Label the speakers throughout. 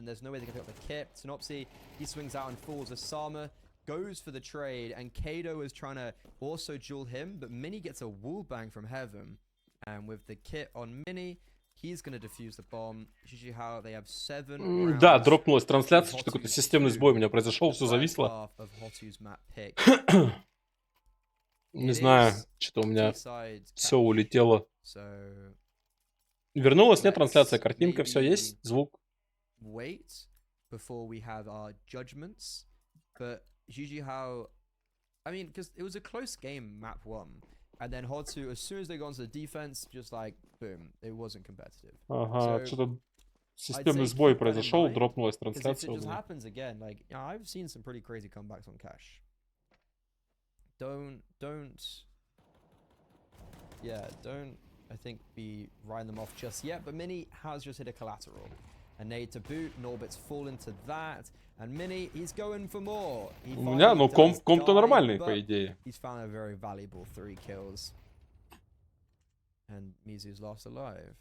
Speaker 1: there's no way they can pick up the kit. Synopsy, he swings out and falls. Asama goes for the trade, and Kado is trying to also duel him, but Mini gets a wall bang from heaven. And with the kit on Mini, he's going to defuse the bomb. JiJieHao, they have 7
Speaker 2: Да, дропнулась трансляция, что какой-то системный сбой у меня произошел, все зависло. Не знаю, что-то у меня все улетело. Вернулась, нет, трансляция, картинка, все есть, звук.
Speaker 1: JiJieHao, I mean, because it was a close game, map 1. And then HOTU, as soon as they got into the defense, just like, boom, it wasn't competitive.
Speaker 2: Ага, что-то системный сбой произошел, дропнулась трансляция.
Speaker 1: If it just happens again, like, you know, I've seen some pretty crazy comebacks on cash. Don't, I think, be riding them off just yet. But Mini has just hit a collateral. A nade to boot, Norbit's fall into that. And Mini, he's going for more.
Speaker 2: У меня, ну, комп-то нормальный, по идее.
Speaker 1: He's found a very valuable 3 kills. And Mizu's last alive.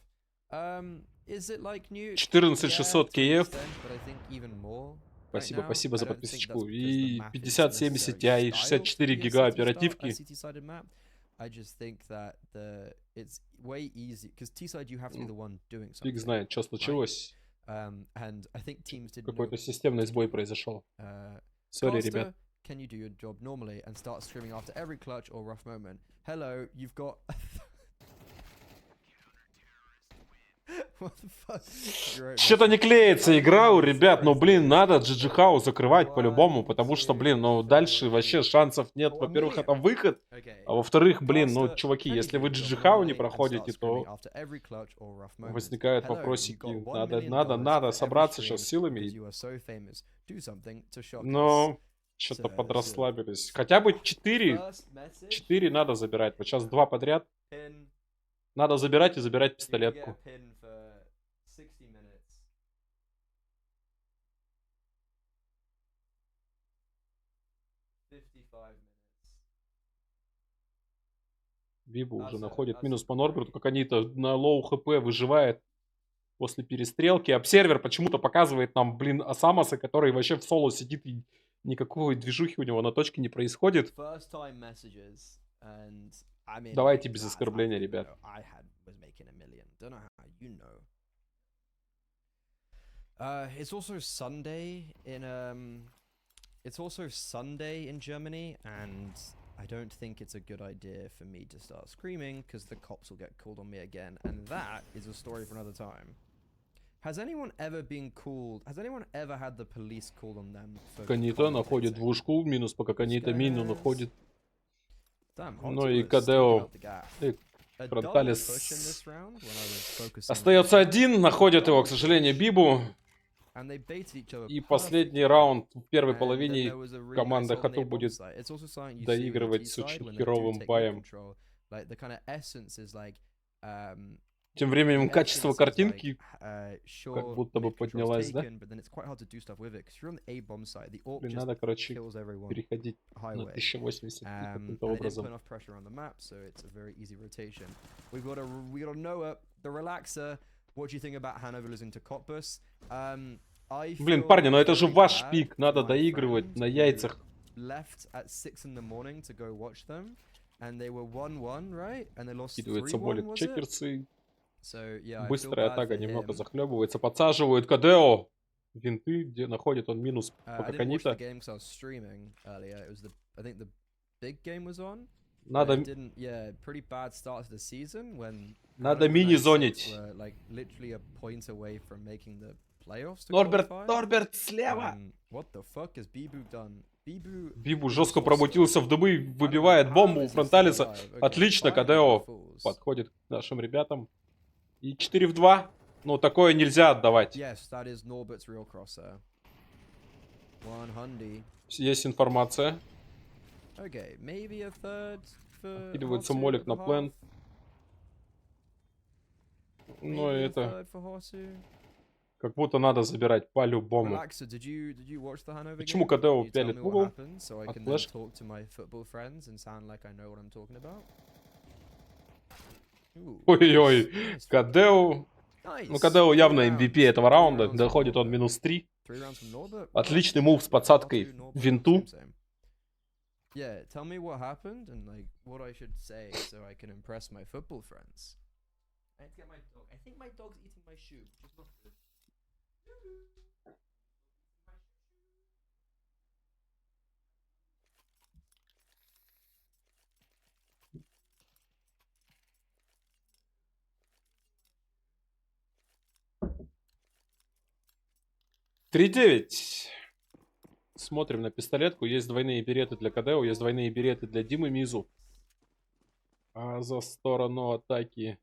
Speaker 1: Is it like new?
Speaker 2: 14600 Киев.
Speaker 1: But I think even more.
Speaker 2: Спасибо, спасибо за подписочку. И 5070 Ti, 64 гига оперативки.
Speaker 1: I just think that it's way easy because T-side you have to be the one doing something.
Speaker 2: Фиг знает, что случилось.
Speaker 1: And I think teams didn't.
Speaker 2: Какой-то системный сбой произошел. Сори, ребят.
Speaker 1: Can you do your job normally and start screaming after every clutch or rough moment? Hello, you've got.
Speaker 2: Что-то не клеится игра у ребят, но, блин, надо JiJieHao закрывать по-любому, потому что, блин, ну, дальше вообще шансов нет. Во-первых, это выход, а во-вторых, блин, ну, чуваки, если вы JiJieHao не проходите, то возникают вопросики. Надо собраться сейчас силами. Но что-то подрасслабились. Хотя бы 4 надо забирать. Вот сейчас 2 подряд. Надо забирать и забирать пистолетку. Бибу уже находит минус по Норберту, как они-то на лоу хп выживает после перестрелки. Обсервер почему-то показывает нам, блин, Асамаса, который вообще в соло сидит и никакой движухи у него на точке не происходит. Давайте без оскорбления, ребят.
Speaker 1: It's also Sunday in Germany, and I don't think it's a good idea for me to start screaming because the cops will get called on me again, and that is a story for another time. Has anyone ever been called? Has anyone ever had the police called on them?
Speaker 2: Канита находит двушку, минус пока Канита мину находит. Ну и Кадео Фронталис остается один, находит его, к сожалению, Бибу. И последний раунд в первой половине команда HOTU будет доигрывать с очень херовым баем. Тем временем качество картинки как будто бы поднялось, да? Блин, надо, короче, переходить на 1080 каким-то образом. Блин, парни, но это же ваш пик, надо доигрывать на яйцах. Скидывается болит чекерсы. Быстрая атака немного захлебывается. Подсаживают Кадео. Винты, где находит он минус пока Канита. Надо мини-зонить. Норберт слева! Бибу жестко промутился в дымы, выбивает бомбу у Фронталиса. Отлично, Кадео подходит к нашим ребятам. И 4 в 2. Ну, такое нельзя отдавать. Есть информация. Откидывается молик на плен. Но это... Как будто надо забирать по-любому. Почему Кадео пялит в угол? От флешки. Ой-ой-ой. Кадео Ну, КДО явно MVP этого раунда. Доходит он -3. Отличный мув с подсадкой в винту.
Speaker 1: Yeah, tell me what happened and like what I should say so I can impress my football friends. I need to get my dog. I think my dog's eating my shoe, which is not good.
Speaker 2: 3-9. Смотрим на пистолетку. Есть двойные береты для КДО, есть двойные береты для Димы Мизу. А за сторону атаки...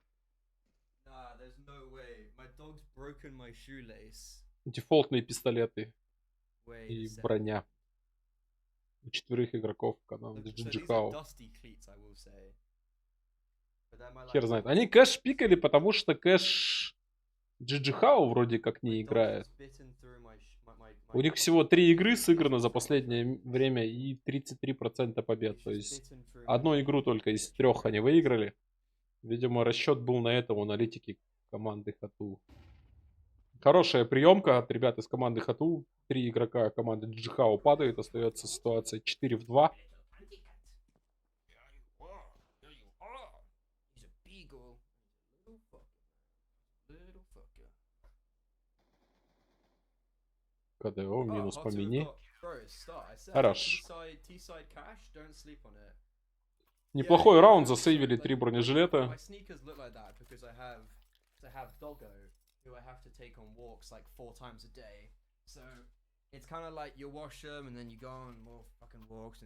Speaker 2: Дефолтные пистолеты и броня. У 4 игроков команды JiJieHao. Хер знает. Они кэш пикали, потому что кэш JiJieHao вроде как не играет. У них всего 3 игры сыграно за последнее время и 33% побед. То есть одну игру только из 3 они выиграли. Видимо, расчет был на это у аналитики команды HOTU. Хорошая приемка от ребят из команды HOTU. 3 игрока команды JiJieHao падают. Остается ситуация 4-2. КДО минус по мини. Хорош. Неплохой раунд. Засейвили 3 бронежилета.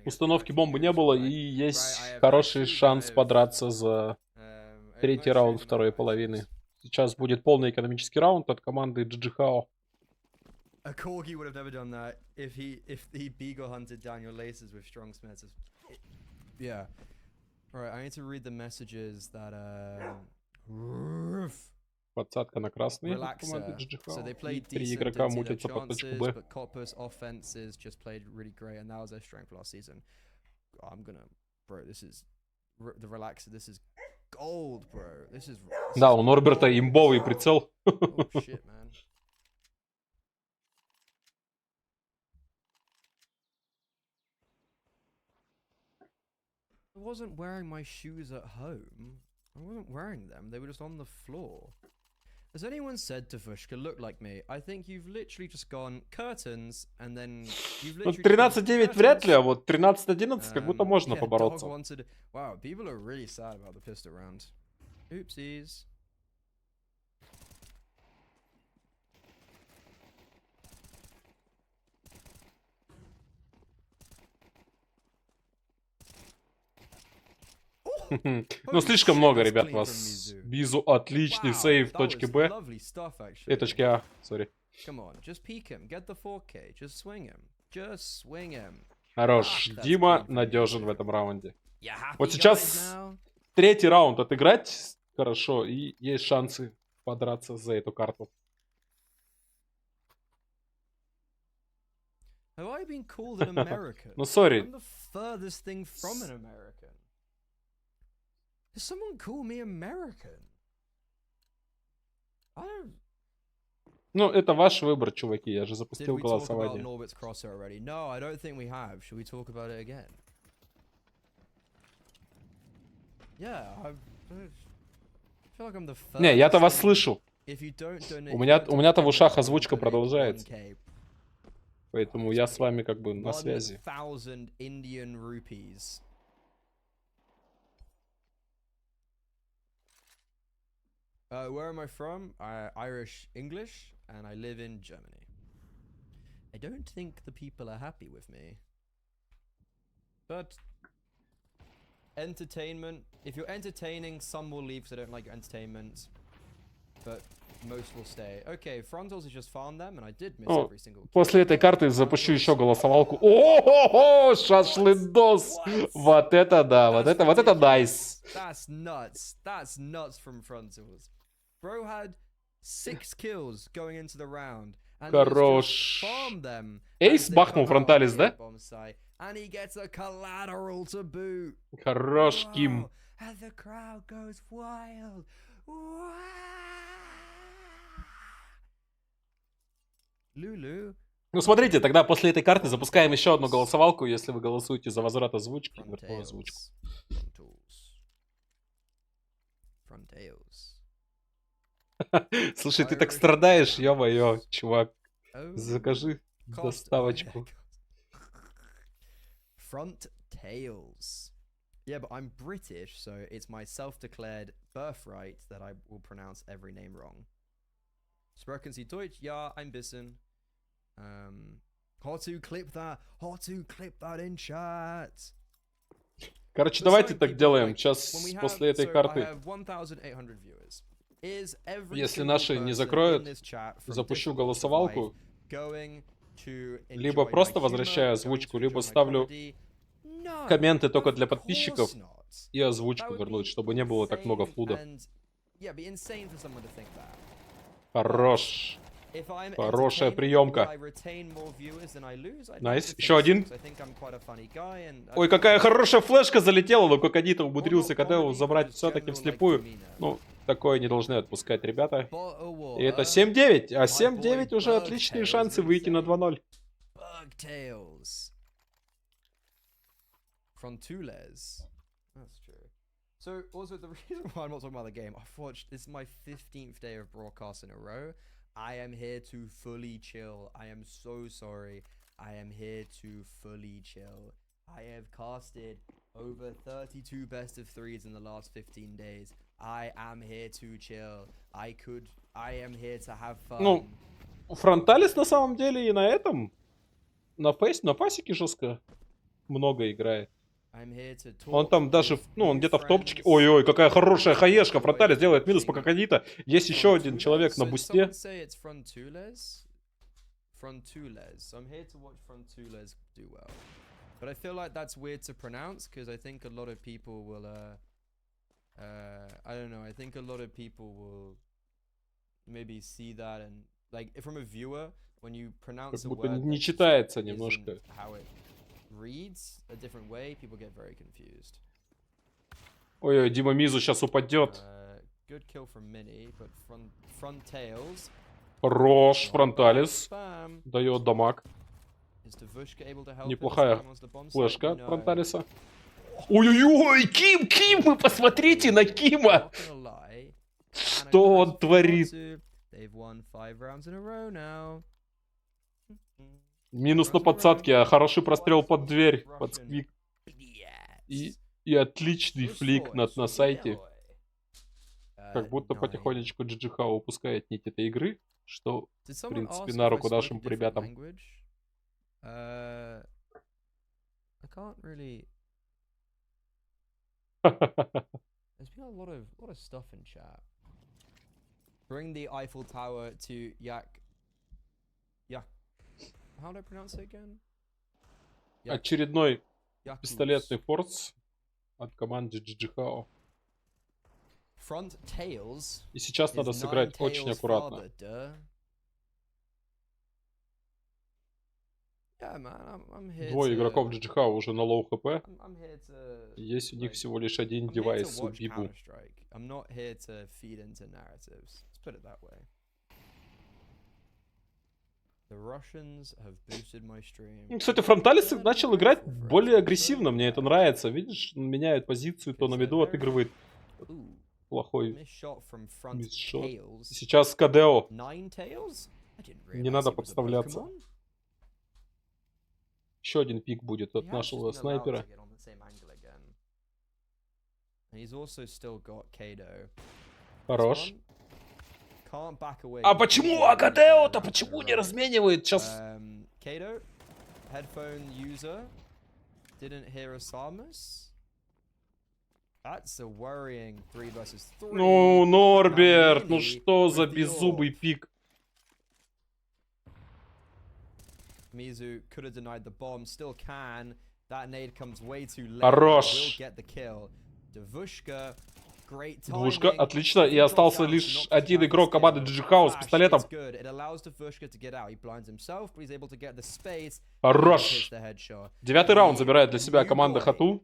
Speaker 2: Установки бомбы не было, и есть хороший шанс подраться за 3-й раунд второй половины. Сейчас будет полный экономический раунд от команды JiJieHao.
Speaker 1: A corgi would have never done that if the beagle hunted down your laces with strong smiths. Yeah. All right, I need to read the messages that
Speaker 2: Подсадка на красный от команды JiJieHao. И 3 игрока мутятся под точку Б.
Speaker 1: But Copper's offenses just played really great, and that was their strength last season. I'm gonna, bro. This is the relaxer. This is gold, bro. This is.
Speaker 2: Да, у Норберта имбовый прицел.
Speaker 1: Oh shit, man. I wasn't wearing my shoes at home. I wasn't wearing them. They were just on the floor. Has anyone said to Fushka, look like me? I think you've literally just gone curtains, and then you've literally...
Speaker 2: 13-9 вряд ли, а вот 13-11 как будто можно побороться.
Speaker 1: Wow, people are really sad about the pistol round. Oopsies.
Speaker 2: Ну, слишком много, ребят, вас. Бизу отличный сейв в точке Б. И точке А, сори. Хорош. Дима надежен в этом раунде. Вот сейчас 3-й раунд отыграть хорошо, и есть шансы подраться за эту карту. Ну, сори.
Speaker 1: Does someone call me American? I don't...
Speaker 2: Ну, это ваш выбор, чуваки. Я же запустил голосование.
Speaker 1: No, I don't think we have. Should we talk about it again? Yeah, I feel like I'm the first.
Speaker 2: Не, я-то вас слышу. У меня-то в ушах озвучка продолжается. Поэтому я с вами как бы на связи.
Speaker 1: Where am I from? Irish English, and I live in Germany. I don't think the people are happy with me. But entertainment, if you're entertaining, some will leave because they don't like your entertainment. But most will stay. Okay, Frontals is just farm them, and I did miss every single kill.
Speaker 2: После этой карты запущу еще голосовалку. О-хо-хо, шашлындос! Вот это да, вот это найс.
Speaker 1: That's nuts. That's nuts from Frontals. Bro had 6 kills going into the round.
Speaker 2: Хорош. Эйс бахнул Фронталис, да?
Speaker 1: And he gets a collateral to boot.
Speaker 2: Хорош, Ким.
Speaker 1: And the crowd goes wild. Wow. Lulu.
Speaker 2: Ну, смотрите, тогда после этой карты запускаем еще одну голосовалку, если вы голосуете за возврат озвучки. Верну озвучку. Слушай, ты так страдаешь, ё-моё, чувак. Закажи доставочку.
Speaker 1: Front tails. Yeah, but I'm British, so it's my self-declared birthright that I will pronounce every name wrong. Sprechen Sie Deutsch? Ja, ein bisschen. HOTU, clip that. HOTU, clip that in chat.
Speaker 2: Короче, давайте так делаем. Сейчас после этой карты, если наши не закроют, запущу голосовалку. Либо просто возвращаю озвучку, либо ставлю комменты только для подписчиков и озвучку вернуть, чтобы не было так много флуда. Хорош. Хорошая приемка. Найс. Еще один. Ой, какая хорошая флешка залетела, но Кокодито умудрился КД забрать все-таки вслепую. Ну, такое не должны отпускать ребята. И это 7-9. А 7-9 уже отличные шансы выйти на 2-0.
Speaker 1: So, also, the reason why I'm not talking about the game, I've watched, this is my 15th day of broadcast in a row. I am here to fully chill. I am so sorry. I am here to fully chill. I have casted over 32 best of threes in the last 15 days. I am here to chill. I am here to have fun.
Speaker 2: Ну, Фронталис на самом деле и на этом, на пасеке жестко много играет. Он там даже, ну, он где-то в топчике. Ой-ой, какая хорошая хаешка. Фронталис делает минус по Кокодито. Есть еще один человек на бусте.
Speaker 1: But I feel like that's weird to pronounce because I think a lot of people will, I don't know, I think a lot of people will maybe see that and, like, from a viewer, when you pronounce a word
Speaker 2: не читается немножко.
Speaker 1: How it reads a different way, people get very confused.
Speaker 2: Ой-ой, Дима Мизу сейчас упадет.
Speaker 1: Good kill from Mini, but front tails.
Speaker 2: Хорош, Фронталис. Дает дамаг. Неплохая флешка от Фронталиса. Ой-ой-ой, Ким, вы посмотрите на Кима! Что он творит? Минус на подсадке, а хороший прострел под дверь, под сквик. И отличный флик на сайте. Как будто потихонечку JiJieHao упускает нить этой игры, что, в принципе, на руку нашим ребятам.
Speaker 1: I can't really. There's been a lot of stuff in chat. Bring the Eiffel Tower to Yak. How do I pronounce it again?
Speaker 2: Очередной пистолетный форс от команды JiJieHao. И сейчас надо сыграть очень аккуратно. Двое игроков JiJieHao уже на лоу хп. Есть у них всего лишь один девайс у Бибу. Кстати, Фронталис начал играть более агрессивно, мне это нравится. Видишь, он меняет позицию, то на виду отыгрывает плохой мисшот. Сейчас КДО. Не надо подставляться. Еще один пик будет от нашего снайпера. Хорош. А почему АКДО-то? Почему не разменивает сейчас? Ну, Норберт, ну что за беззубый пик?
Speaker 1: Mizu could have denied the bomb, still can. That nade comes way too late.
Speaker 2: Хорош.
Speaker 1: Двушка,
Speaker 2: отлично. И остался лишь один игрок команды JiJieHao с пистолетом. Хорош. 9-й раунд забирает для себя команда HOTU.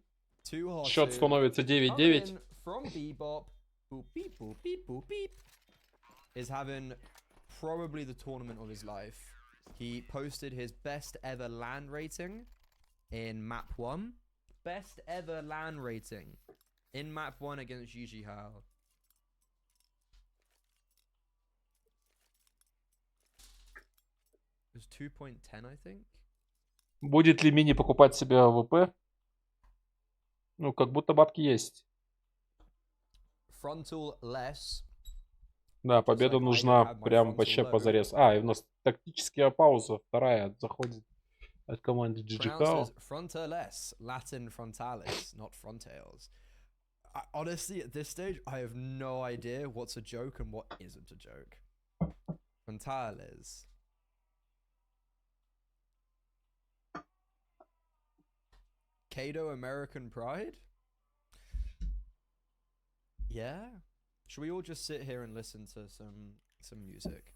Speaker 2: Счет становится 9-9.
Speaker 1: He posted his best ever LAN rating in map 1. Best ever LAN rating in map 1 against JiJieHao. It was 2.10, I think.
Speaker 2: Будет ли Мини покупать себе АВП? Ну, как будто бабки есть.
Speaker 1: Frontal less.
Speaker 2: Да, победа нужна прям вообще позарез. И у нас тактическая пауза. Вторая заходит от команды JiJieHao.
Speaker 1: Frontalis, Latin frontalis, not frontales. Honestly, at this stage, I have no idea what's a joke and what isn't a joke. Frontales. Kado American Pride? Yeah? Should we all just sit here and listen to some music?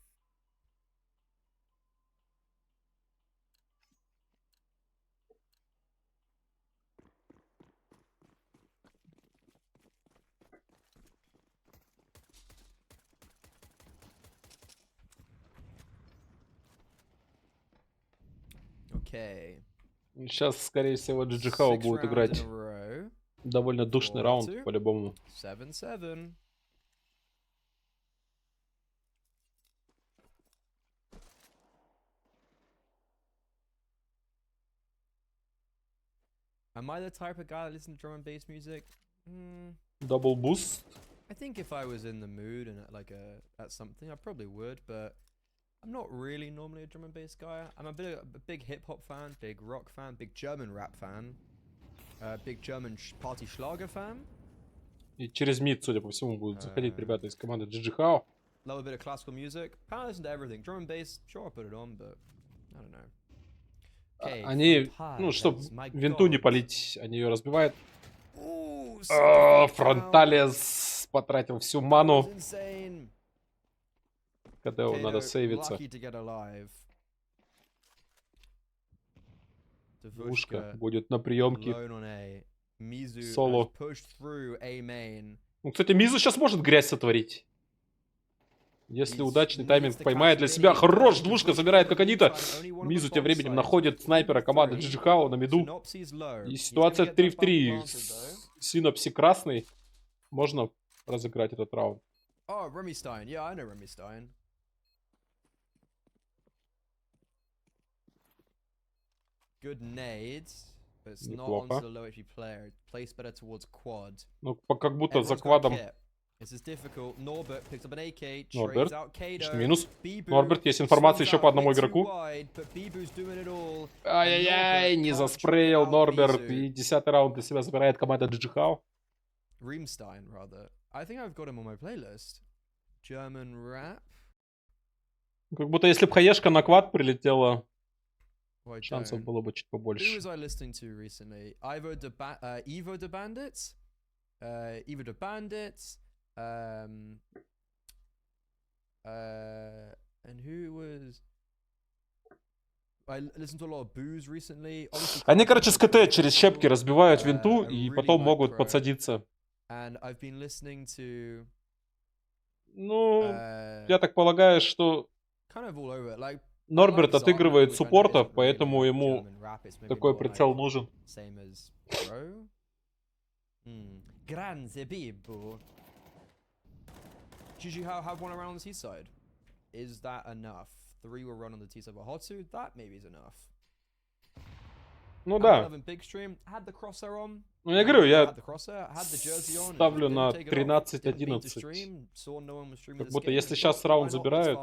Speaker 1: Okay.
Speaker 2: Сейчас, скорее всего, JiJieHao будет играть довольно душный раунд, по-любому.
Speaker 1: 7-7. Am I the type of guy that listens to drum and bass music?
Speaker 2: Double boost.
Speaker 1: I think if I was in the mood and at something, I probably would, but I'm not really normally a drum and bass guy. I'm a big hip hop fan, big rock fan, big German rap fan, big German party Schlager fan.
Speaker 2: И через мид, судя по всему, будут заходить ребята из команды JiJieHao.
Speaker 1: Love a bit of classical music. Kind of listen to everything. Drum and bass, sure I'll put it on, but I don't know. Okay,
Speaker 2: Они, ну, чтобы винту не полить, они ее разбивают. Фронталес потратил всю ману. КДО надо сейвиться. Вушка будет на приемке. Соло. Ну, кстати, Мизу сейчас может грязь сотворить. Если удачный тайминг поймает для себя. Хорош, двушка забирает как они-то. Мизу тем временем находит снайпера команды JiJieHao на миду. И ситуация 3 в 3. Синопси красный. Можно разыграть этот раунд.
Speaker 1: Good nades, but it's not onto the low HP player. It plays better towards quad.
Speaker 2: Ну, как будто за квадом.
Speaker 1: This is difficult. Norbert picks up an AK,
Speaker 2: Норберт.
Speaker 1: trades out Kado.
Speaker 2: Минус. Норберт, есть информация еще по одному игроку. Ай-яй-яй, не заспрейл Норберт. И 10-й раунд для себя забирает команда JiJieHao.
Speaker 1: Reemstein, rather. I think I've got him on my playlist. German rap.
Speaker 2: Как будто если бы хаешка на квад прилетела, шансов было бы чуть побольше.
Speaker 1: Who was I listening to recently? Evo the Bandits? Evo the Bandits. And who was... I listened to a lot of booze recently.
Speaker 2: Они, короче, с КТ через щепки разбивают винту и потом могут подсадиться.
Speaker 1: And I've been listening to...
Speaker 2: Ну, я так полагаю, что Норберт отыгрывает суппорта, поэтому ему такой прицел нужен.
Speaker 1: JiJieHao have one around the T side. Is that enough? 3 will run on the T side, but HOTU, that maybe is enough.
Speaker 2: Ну да. Ну я говорю, я ставлю на 13-11. Как будто если сейчас раунд забирают...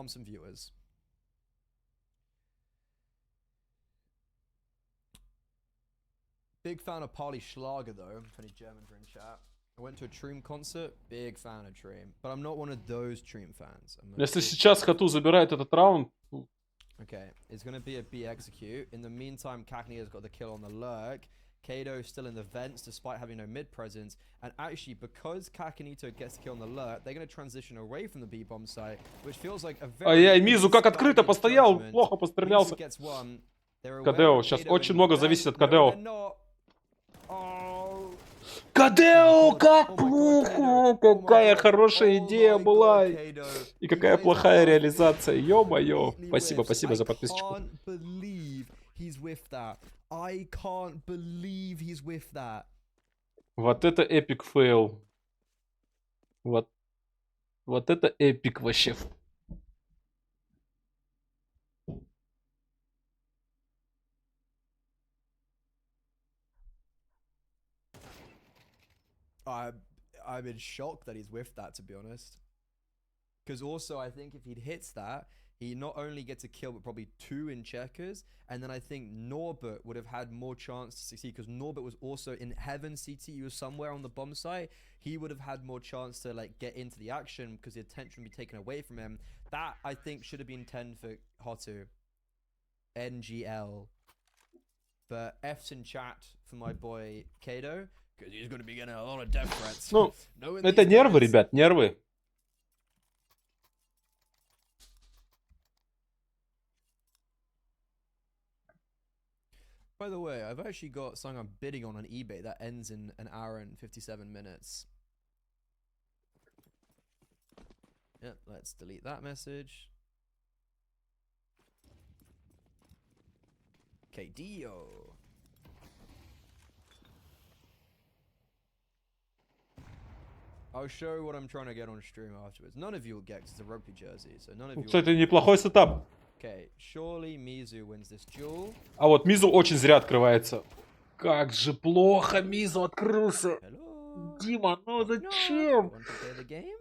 Speaker 1: Big fan of Party Schlager though, if any Germans are in chat. I went to a Treem concert, big fan of Treem, but I'm not one of those Treem fans.
Speaker 2: Если сейчас HOTU забирает этот раунд...
Speaker 1: Okay, it's going to be a B execute. In the meantime, Kakni has got the kill on the lurk. Kado still in the vents despite having no mid presence. And actually, because Kakanito gets the kill on the lurk, they're going to transition away from the B-bomb site, which feels like a very...
Speaker 2: Ай-яй, Мизу как открыто постоял, плохо пострелялся. КДО, сейчас очень много зависит от КДО. Кадео, как плохо! Какая хорошая идея была! И какая плохая реализация. Ё-моё. Спасибо, спасибо за подписочку. Вот это эпик фейл. Вот это эпик вообще.
Speaker 1: I'm in shock that he's whiffed that, to be honest. Because also, I think if he hits that, he not only gets a kill, but probably 2 in checkers. And then I think Norbert would have had more chance to succeed, because Norbert was also in Heaven CT. He was somewhere on the bomb site. He would have had more chance to like get into the action, because the attention would be taken away from him. That, I think, should have been 10 for HOTU. NGL. But F's in chat for my boy Kato, because he's going to be getting a lot of death threats.
Speaker 2: Ну, это нервы, ребят, нервы.
Speaker 1: By the way, I've actually got something I'm bidding on eBay that ends in an hour and 57 minutes. Yep, let's delete that message. KDO. I'll show what I'm trying to get on stream afterwards. None of you will get, because it's a rugby jersey, so none of you.
Speaker 2: Кстати, неплохой сетап.
Speaker 1: Okay, surely Mizu wins this duel.
Speaker 2: А вот Мизу очень зря открывается. Как же плохо Мизу открылся.
Speaker 1: Hello?
Speaker 2: Дима, ну зачем?
Speaker 1: Want to play the game?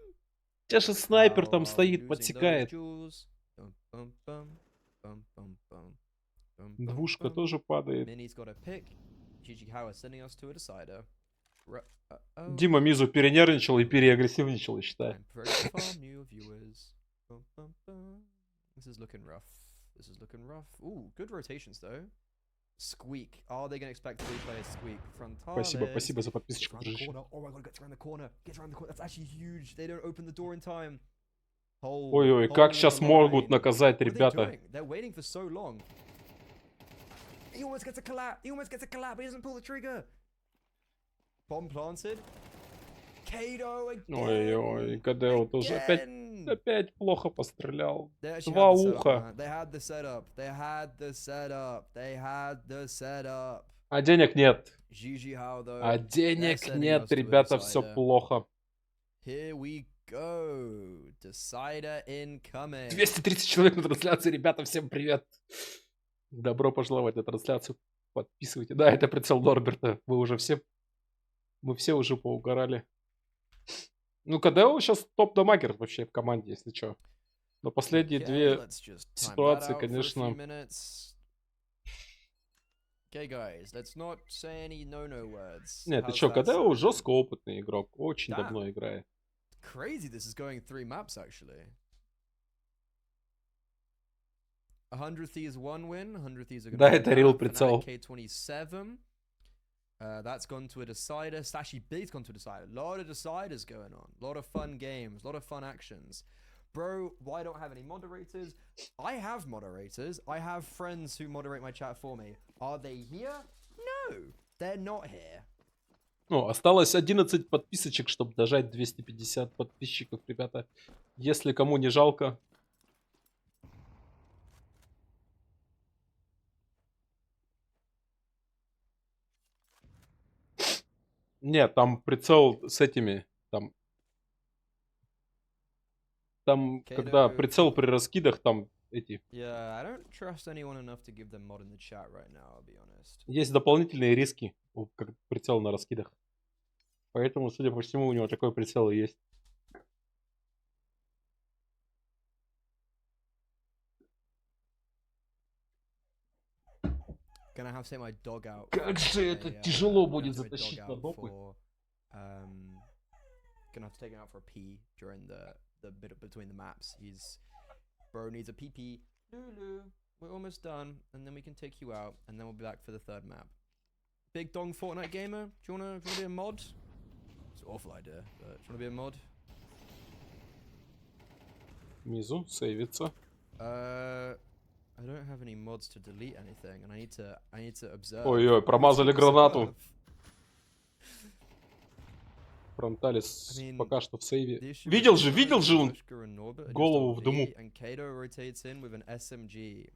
Speaker 2: У тебя же снайпер
Speaker 1: How
Speaker 2: там
Speaker 1: are we
Speaker 2: стоит,
Speaker 1: losing
Speaker 2: подсекает.
Speaker 1: those duels? Bum, bum, bum, bum, bum, bum, bum,
Speaker 2: Двушка
Speaker 1: bum.
Speaker 2: тоже падает.
Speaker 1: Minnie's got a pick. JiJieHao is sending us to a decider.
Speaker 2: Дима Мизу перенервничал и переагрессивничал, я считаю.
Speaker 1: I'm very far new viewers. Bum, bum, bum. This is looking rough. This is looking rough. Ooh, good rotations though. Squeak. Are they going to expect to replay a squeak?
Speaker 2: Спасибо, спасибо за подписочку,
Speaker 1: Around the
Speaker 2: дружище.
Speaker 1: corner. Oh my god, gets around the corner. Gets around the corner. That's actually huge. They don't open the door in time.
Speaker 2: Ой-ой, как сейчас могут наказать, ребята.
Speaker 1: They're waiting for so long. He almost gets a collab. He almost gets a collab. He doesn't pull the trigger. Bomb planted. Kato again.
Speaker 2: Ой-ой, Кадео тоже опять плохо пострелял.
Speaker 1: They actually
Speaker 2: Два
Speaker 1: had the setup,
Speaker 2: уха.
Speaker 1: man. They had the setup. They had the setup. They had the setup.
Speaker 2: А денег нет.
Speaker 1: JiJieHao, though.
Speaker 2: А денег нет, ребята, все плохо.
Speaker 1: Here we go. Decider incoming.
Speaker 2: 230 человек на трансляции, ребята, всем привет. Добро пожаловать на трансляцию. Подписывайте. Да, это прицел Норберта. Мы все уже поугорали. Ну, Кадео сейчас топ-дамагер вообще в команде, если что. Но последние две ситуации, конечно... Нет, ты что, Кадео жестко опытный игрок. Очень давно играет.
Speaker 1: Crazy, this is going 3 maps actually. 100 Thieves 1 win. 100 Thieves are going to.
Speaker 2: Да, это real прицел.
Speaker 1: K27. That's gone to a decider. Stashy Big's gone to a decider. A lot of deciders going on. A lot of fun games. A lot of fun actions. Bro, why don't I have any moderators? I have moderators. I have friends who moderate my chat for me. Are they here? No, they're not here.
Speaker 2: Ну, осталось 11 подписочек, чтобы дожать 250 подписчиков, ребята. Если кому не жалко. Нет, там прицел с этими. Там когда прицел при раскидах, там эти. Есть дополнительные риски, как прицел на раскидах. Поэтому, судя по всему, у него такой прицел и есть. Как же это тяжело будет затащить на допы.
Speaker 1: Gonna have to take him out for a pee during the bit between the maps. Bro needs a pee. Lulu, we're almost done, and then we can take you out, and then we'll be back for the 3rd map. Big Dong Fortnite gamer, do you wanna be a mod? It's an awful idea, but do you wanna be a mod?
Speaker 2: Мизу сейвится.
Speaker 1: I don't have any mods to delete anything, and I need to observe.
Speaker 2: Ой-ой, промазали гранату. Фронталис
Speaker 1: I mean,
Speaker 2: пока что в сейве.
Speaker 1: the issue
Speaker 2: Видел
Speaker 1: is
Speaker 2: же
Speaker 1: both
Speaker 2: он
Speaker 1: Vushka and Norbert are just
Speaker 2: голову
Speaker 1: on
Speaker 2: в дыму.
Speaker 1: B, and Kato rotates in with an SMG.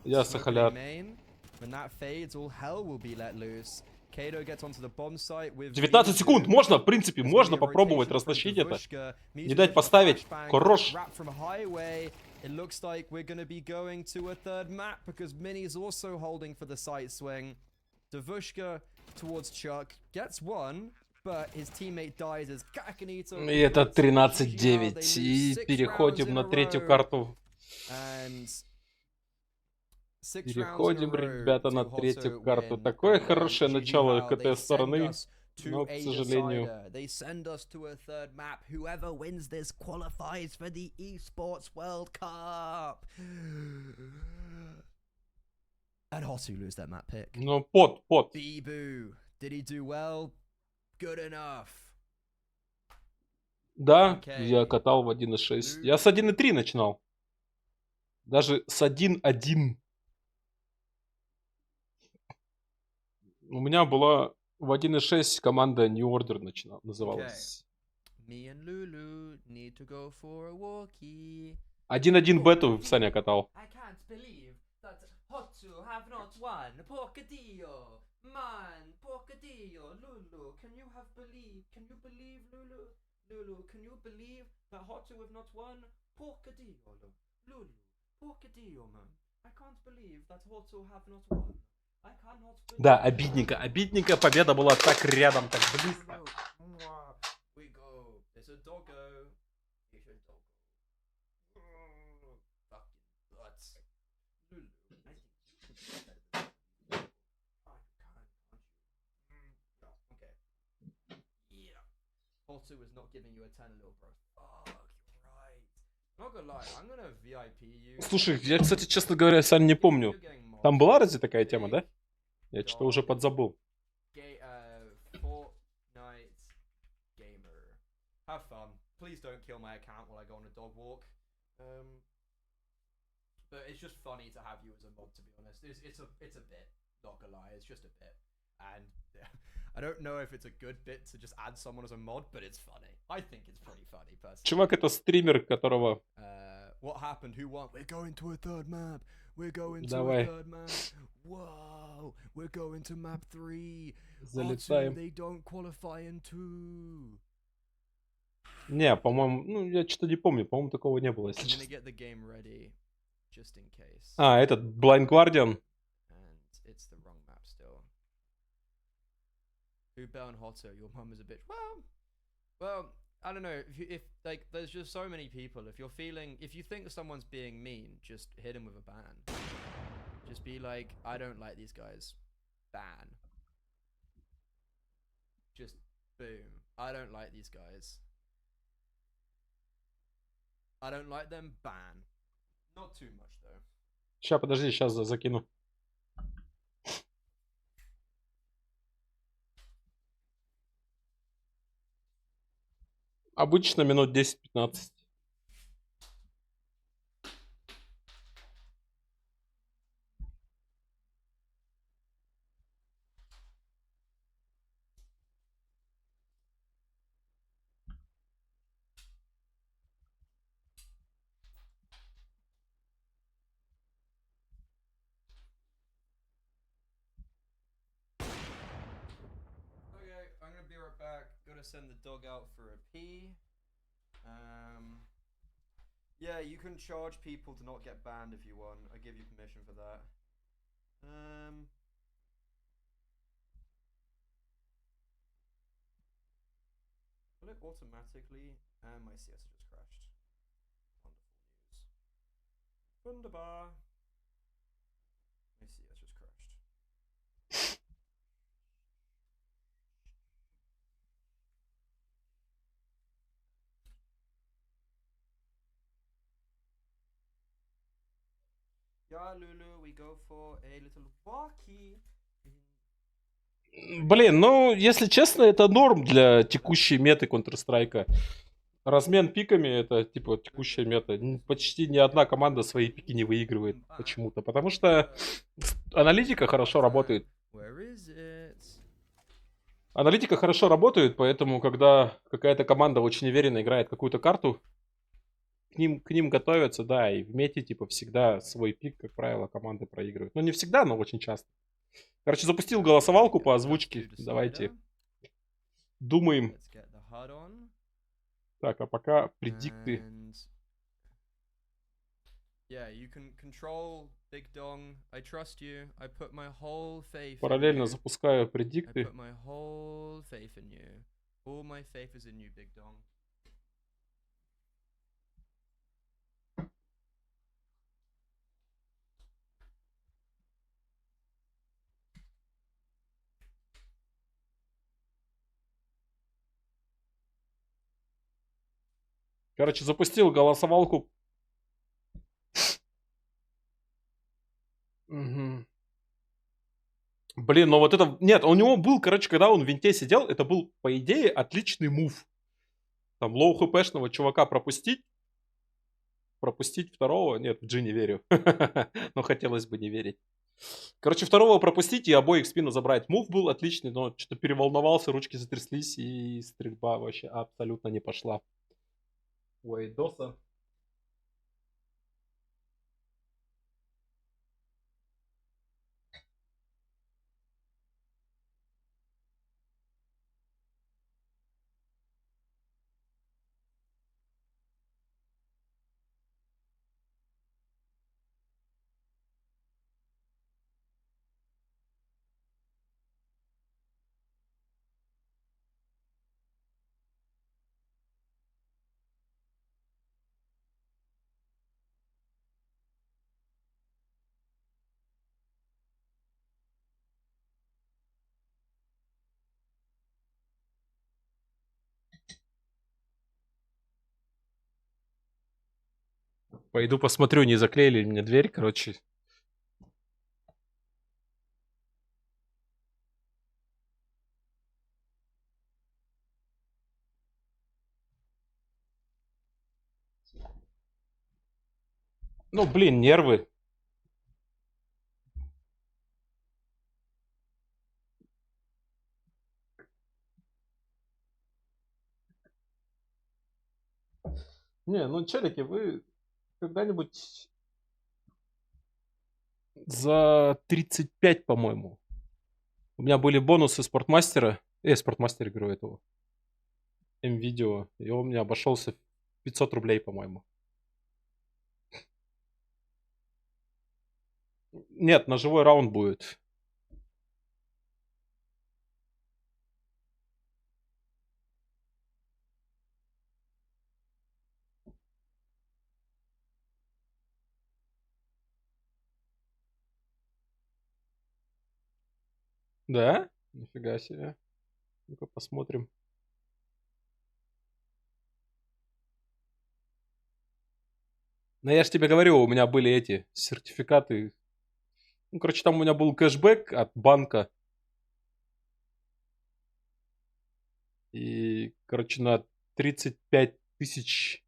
Speaker 2: Я
Speaker 1: Smoke
Speaker 2: Сахалят.
Speaker 1: main. When that fades, all hell will be let loose. Kato gets onto the bomb site with
Speaker 2: 19 секунд. Можно, в принципе,
Speaker 1: There's gonna
Speaker 2: можно
Speaker 1: be a
Speaker 2: попробовать
Speaker 1: rotation in front
Speaker 2: растащить
Speaker 1: of
Speaker 2: это.
Speaker 1: Vushka.
Speaker 2: Не
Speaker 1: Misa
Speaker 2: дать
Speaker 1: goes for the
Speaker 2: поставить.
Speaker 1: flashbang,
Speaker 2: Хорош.
Speaker 1: wrap from highway. It looks like we're going to be going to a third map because Mini's also holding for the side swing. Devushka towards Chuck. Gets one, but his teammate dies as Kakanito.
Speaker 2: И это
Speaker 1: completes it.
Speaker 2: 13-9.
Speaker 1: JiJieHao, they
Speaker 2: И
Speaker 1: lose 6 rounds
Speaker 2: переходим
Speaker 1: in
Speaker 2: на
Speaker 1: a
Speaker 2: третью
Speaker 1: row.
Speaker 2: карту.
Speaker 1: And 6 rounds in a
Speaker 2: Переходим,
Speaker 1: row
Speaker 2: ребята, на
Speaker 1: to
Speaker 2: третью
Speaker 1: HOTU
Speaker 2: карту.
Speaker 1: win.
Speaker 2: Такое
Speaker 1: And
Speaker 2: хорошее начало
Speaker 1: JiJieHao, they
Speaker 2: КТ стороны.
Speaker 1: send us to
Speaker 2: Но, к
Speaker 1: a
Speaker 2: сожалению...
Speaker 1: decider. They send us to a third map. Whoever wins this qualifies for the Esports World Cup. And HOTU lose that map pick.
Speaker 2: Ну, пот.
Speaker 1: Bibu, did he do well? Good enough.
Speaker 2: Да,
Speaker 1: Okay.
Speaker 2: я катал в 1.6. Я с 1.3 начинал. Даже с 1.1. У меня была в 1.6 команда New Order называлась.
Speaker 1: Me and Lulu need to go for a walkie.
Speaker 2: 1.1 бету Саня катал.
Speaker 1: I can't believe that HOTU have not won. Porcadillo. Man, Porcadillo. Lulu, can you believe, Lulu? Lulu, can you believe that HOTU have not won? Porcadillo. Lulu, Porcadillo, man. I can't believe that HOTU have not won. I cannot believe.
Speaker 2: Да, обидненько. Победа была так рядом, так близко.
Speaker 1: We go. It's a doggo. It's a doggo. Fucking butts. Lulu, I think you should be better than that. Oh, you can't you? Yeah, okay. Yeah. HOTU is not giving you a 10, little bro. Fuck, you're right. Not gonna lie, I'm gonna VIP you.
Speaker 2: Слушай, я, кстати, честно говоря, Сань, не помню. Там была разве такая тема, да? Я что-то уже подзабыл.
Speaker 1: Fortnite gamer. Have fun. Please don't kill my account while I go on a dog walk. But it's just funny to have you as a mod, to be honest. It's a bit. Not gonna lie, it's just a bit. And I don't know if it's a good bit to just add someone as a mod, but it's funny. I think it's pretty funny, personally.
Speaker 2: Чувак, это стример, которого...
Speaker 1: What happened? Who won? We're going to a third map. We're going to
Speaker 2: Давай.
Speaker 1: a third map. Whoa, we're going to map 3.
Speaker 2: Залетаем.
Speaker 1: They don't qualify in 2.
Speaker 2: Не, по-моему, ну, я что-то не помню. По-моему, такого не было, если
Speaker 1: I'm gonna
Speaker 2: честно.
Speaker 1: get the game ready, just in case.
Speaker 2: А, этот, Blind Guardian.
Speaker 1: And it's the wrong map still. Who bet on HOTU? Your mum is a bitch. Well, I don't know. If like, there's just so many people. If you think someone's being mean, just hit him with a ban. Just be like, I don't like these guys. Ban. Just boom. I don't like these guys. I don't like them. Ban. Not too much though.
Speaker 2: Сейчас, подожди, сейчас закину. Обычно минут 10-15.
Speaker 1: Okay, I'm gonna be right back. Gotta send the dog out for a pee. Yeah, you can charge people to not get banned if you want. I give you permission for that. Will it automatically? And my CS just crashed. Wonderful news. Wunderbar. My CS just crashed. Yeah, Lulu, we go for a little walkie.
Speaker 2: Блин, ну, если честно, это норм для текущей меты Counter-Strike. Размен пиками это, типа, текущая мета. Почти ни одна команда свои пики не выигрывает почему-то. Потому что аналитика хорошо работает. Аналитика хорошо работает, поэтому, когда какая-то команда очень уверенно играет какую-то карту, к ним готовятся, да, и в мете, типа, всегда свой пик, как правило, команды проигрывают. Ну, не всегда, но очень часто. Короче, запустил голосовалку по озвучке. Давайте думаем. Так, а пока предикты. Параллельно запускаю предикты. Короче, запустил голосовалку. Угу. Блин, но вот это... Нет, у него был, короче, когда он в винте сидел, это был, по идее, отличный мув. Там лоу хпшного чувака пропустить. Пропустить второго? Нет, в G не верю. Но хотелось бы не верить. Короче, второго пропустить и обоих спину забрать. Мув был отличный, но что-то переволновался, ручки затряслись, и стрельба вообще абсолютно не пошла. Ой, доса. Пойду посмотрю, не заклеили ли мне дверь, короче. Ну, блин, нервы. Не, ну, челики, вы когда-нибудь за 35, по-моему. У меня были бонусы спортмастера. Спортмастер, говорю, этого. М-видео. И он мне обошелся в 500 рублей, по-моему. Нет, на живой раунд будет. Да? Нифига себе. Ну-ка посмотрим. Ну, я же тебе говорю, у меня были эти сертификаты. Ну, короче, там у меня был кэшбэк от банка. И, короче, на 35 тысяч.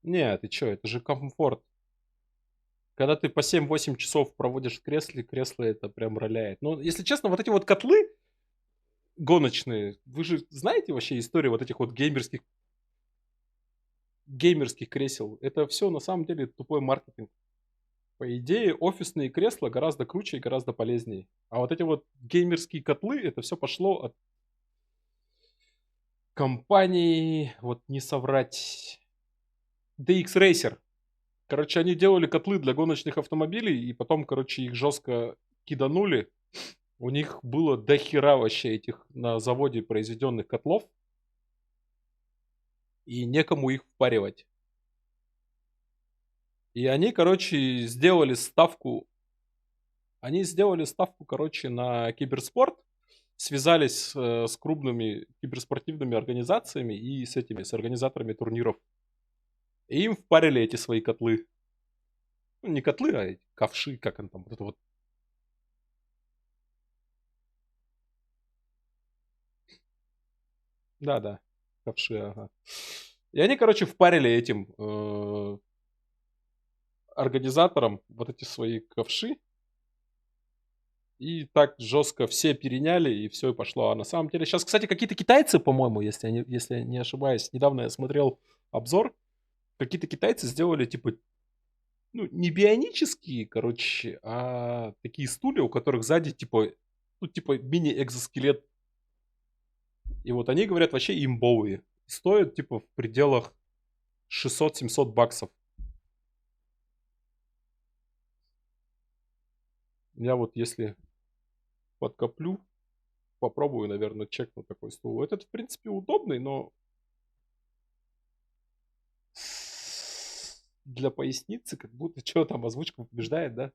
Speaker 2: Нет, ты чё, это же комфорт. Когда ты по 7-8 часов проводишь в кресле, кресло это прям роляет. Но, если честно, вот эти вот котлы гоночные, вы же знаете вообще историю вот этих вот геймерских кресел? Это все на самом деле тупой маркетинг. По идее, офисные кресла гораздо круче и гораздо полезнее. А вот эти вот геймерские котлы, это все пошло от компании, вот не соврать, DX Racer. Короче, они делали котлы для гоночных автомобилей, и потом, короче, их жестко киданули. У них было дохера вообще этих на заводе произведенных котлов, и некому их впаривать. И они, короче, сделали ставку. Они сделали ставку, короче, на киберспорт, связались с крупными киберспортивными организациями и с этими, с организаторами турниров. И им впарили эти свои котлы. Ну, не котлы, а эти ковши, как он там, вот это вот. Да-да, ковши, ага. И они, короче, впарили этим организаторам вот эти свои ковши. И так жестко все переняли, и все, и пошло. А на самом деле сейчас, кстати, какие-то китайцы, по-моему, если я не ошибаюсь, недавно я смотрел обзор, какие-то китайцы сделали, типа, ну, не бионические, короче, а такие стулья, у которых сзади, типа, ну, типа мини-экзоскелет. И вот они, говорят, вообще имбовые. Стоят, типа, в пределах 600-700 баксов. Я вот, если подкоплю, попробую, наверное, чекну такой стул. Этот, в принципе, удобный, но для поясницы, как будто, что там, озвучка побеждает, да?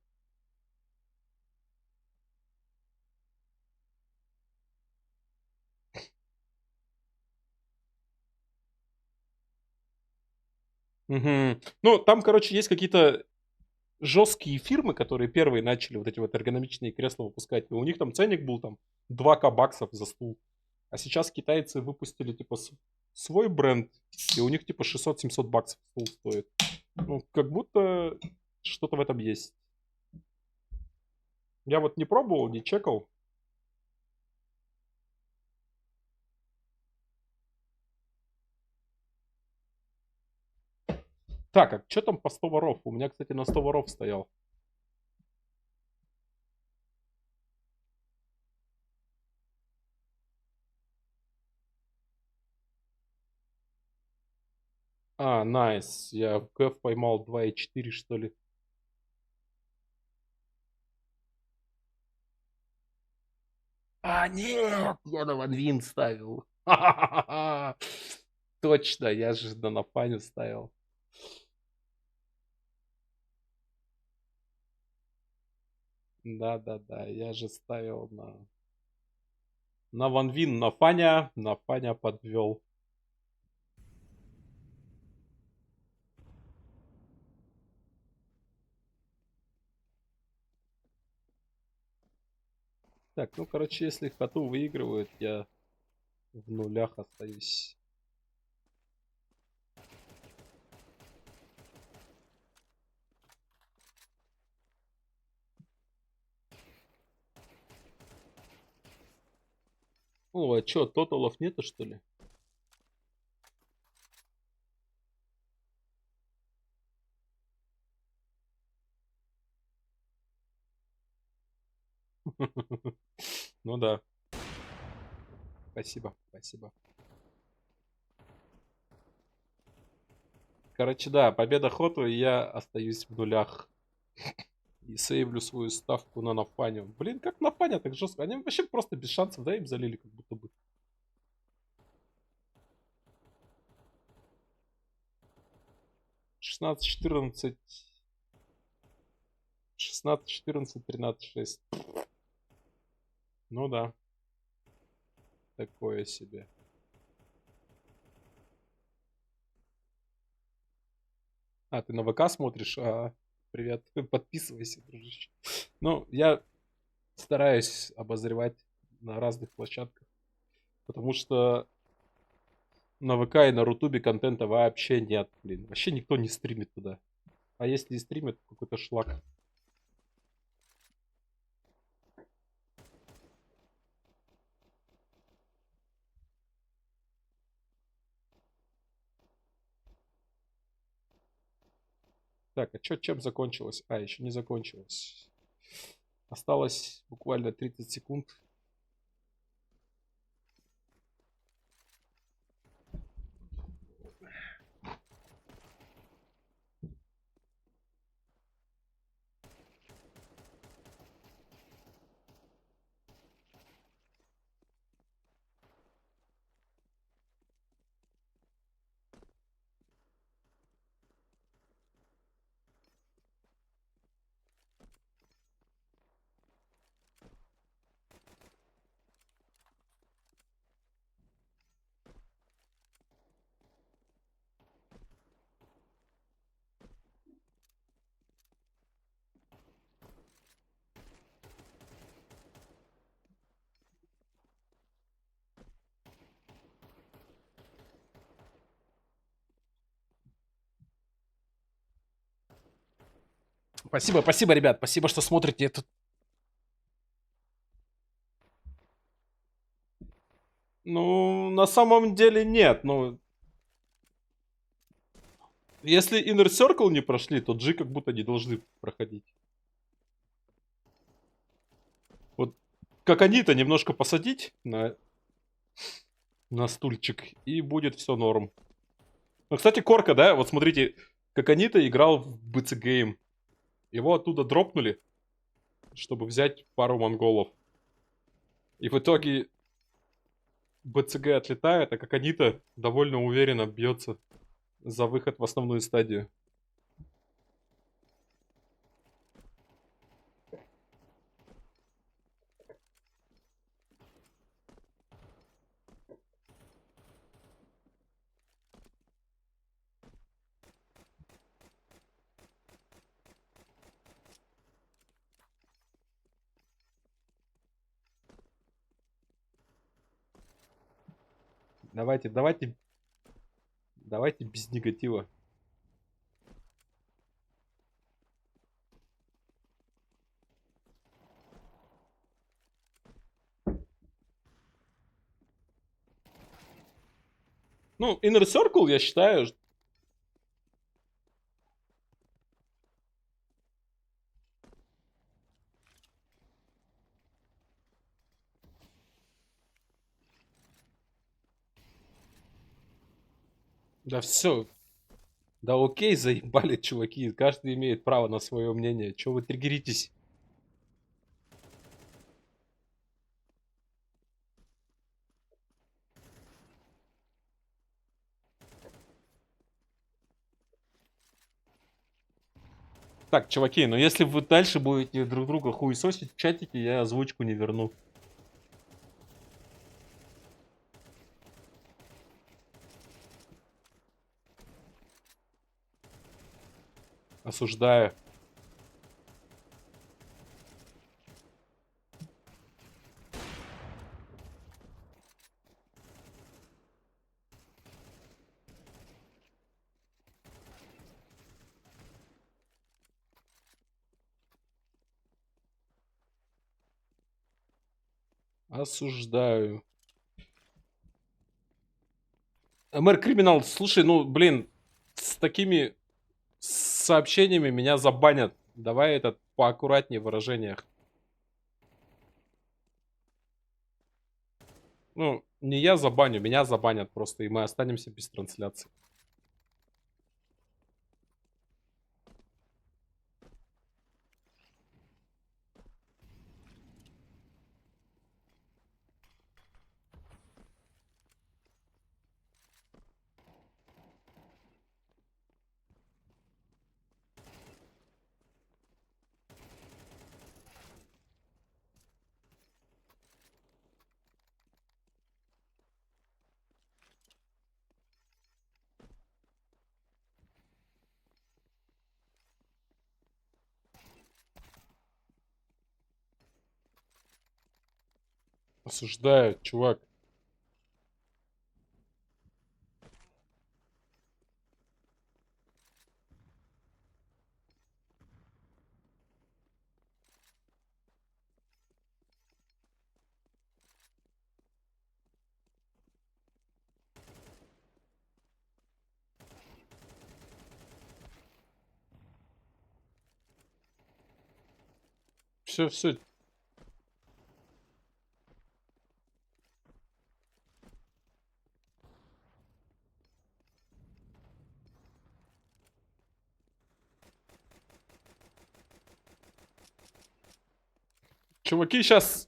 Speaker 2: Мгм. Ну, там, короче, есть какие-то жесткие фирмы, которые первые начали вот эти вот эргономичные кресла выпускать. И у них там ценник был там 2К баксов за стул. А сейчас китайцы выпустили, типа, свой бренд, и у них, типа, 600-700 баксов стул стоит. Ну, как будто что-то в этом есть. Я вот не пробовал, не чекал. Так, а что там по 100 воров? У меня, кстати, на 100 воров стоял. А, найс. Я в КФ поймал 2,4, что ли. А, нет! Я на ванвин ставил. Точно, я же на нафаню ставил. Да-да-да, я же ставил на ванвин, на Фаня подвел. Так, ну, короче, если HOTU выигрывают, я в нулях остаюсь. О, а чё, тоталов нету, что ли? Ну да. Спасибо, спасибо. Короче, да, победа HOTU, и я остаюсь в нулях. И сейвлю свою ставку на нафаню. Блин, как нафаня так жестко? Они вообще просто без шансов, да, им залили, как будто бы. Шестнадцать, 14, 16, 14, 13, 6. Ну да, такое себе. А, ты на ВК смотришь? А, привет, подписывайся, дружище. Ну, я стараюсь обозревать на разных площадках, потому что на ВК и на Рутубе контента вообще нет, блин. Вообще никто не стримит туда. А если и стримит, какой-то шлак. Так, а что, чем закончилось? А, еще не закончилось. Осталось буквально 30 секунд. Спасибо, спасибо, ребят. Спасибо, что смотрите этот. Ну, на самом деле нет. Ну, если Inner Circle не прошли, то G как будто не должны проходить. Вот как они-то немножко посадить на стульчик, и будет все норм. Ну, кстати, Корка, да, вот смотрите, как они-то играл в BC Game. Его оттуда дропнули, чтобы взять пару монголов. И в итоге БЦГ отлетает, а как они-то довольно уверенно бьется за выход в основную стадию. Давайте без негатива. Ну, Inner Circle, я считаю... Да все. Да окей, заебали, чуваки. Каждый имеет право на свое мнение. Чего вы триггеритесь? Так, чуваки, но если вы дальше будете друг друга хуесосить в чатике, я озвучку не верну. Осуждаю. Осуждаю. Мэр Криминал, слушай, ну, блин, с такими сообщениями меня забанят. Давай этот поаккуратнее в выражениях. Ну, не я забаню, меня забанят просто, и мы останемся без трансляции. Осуждаю, чувак. Все. Чуваки, сейчас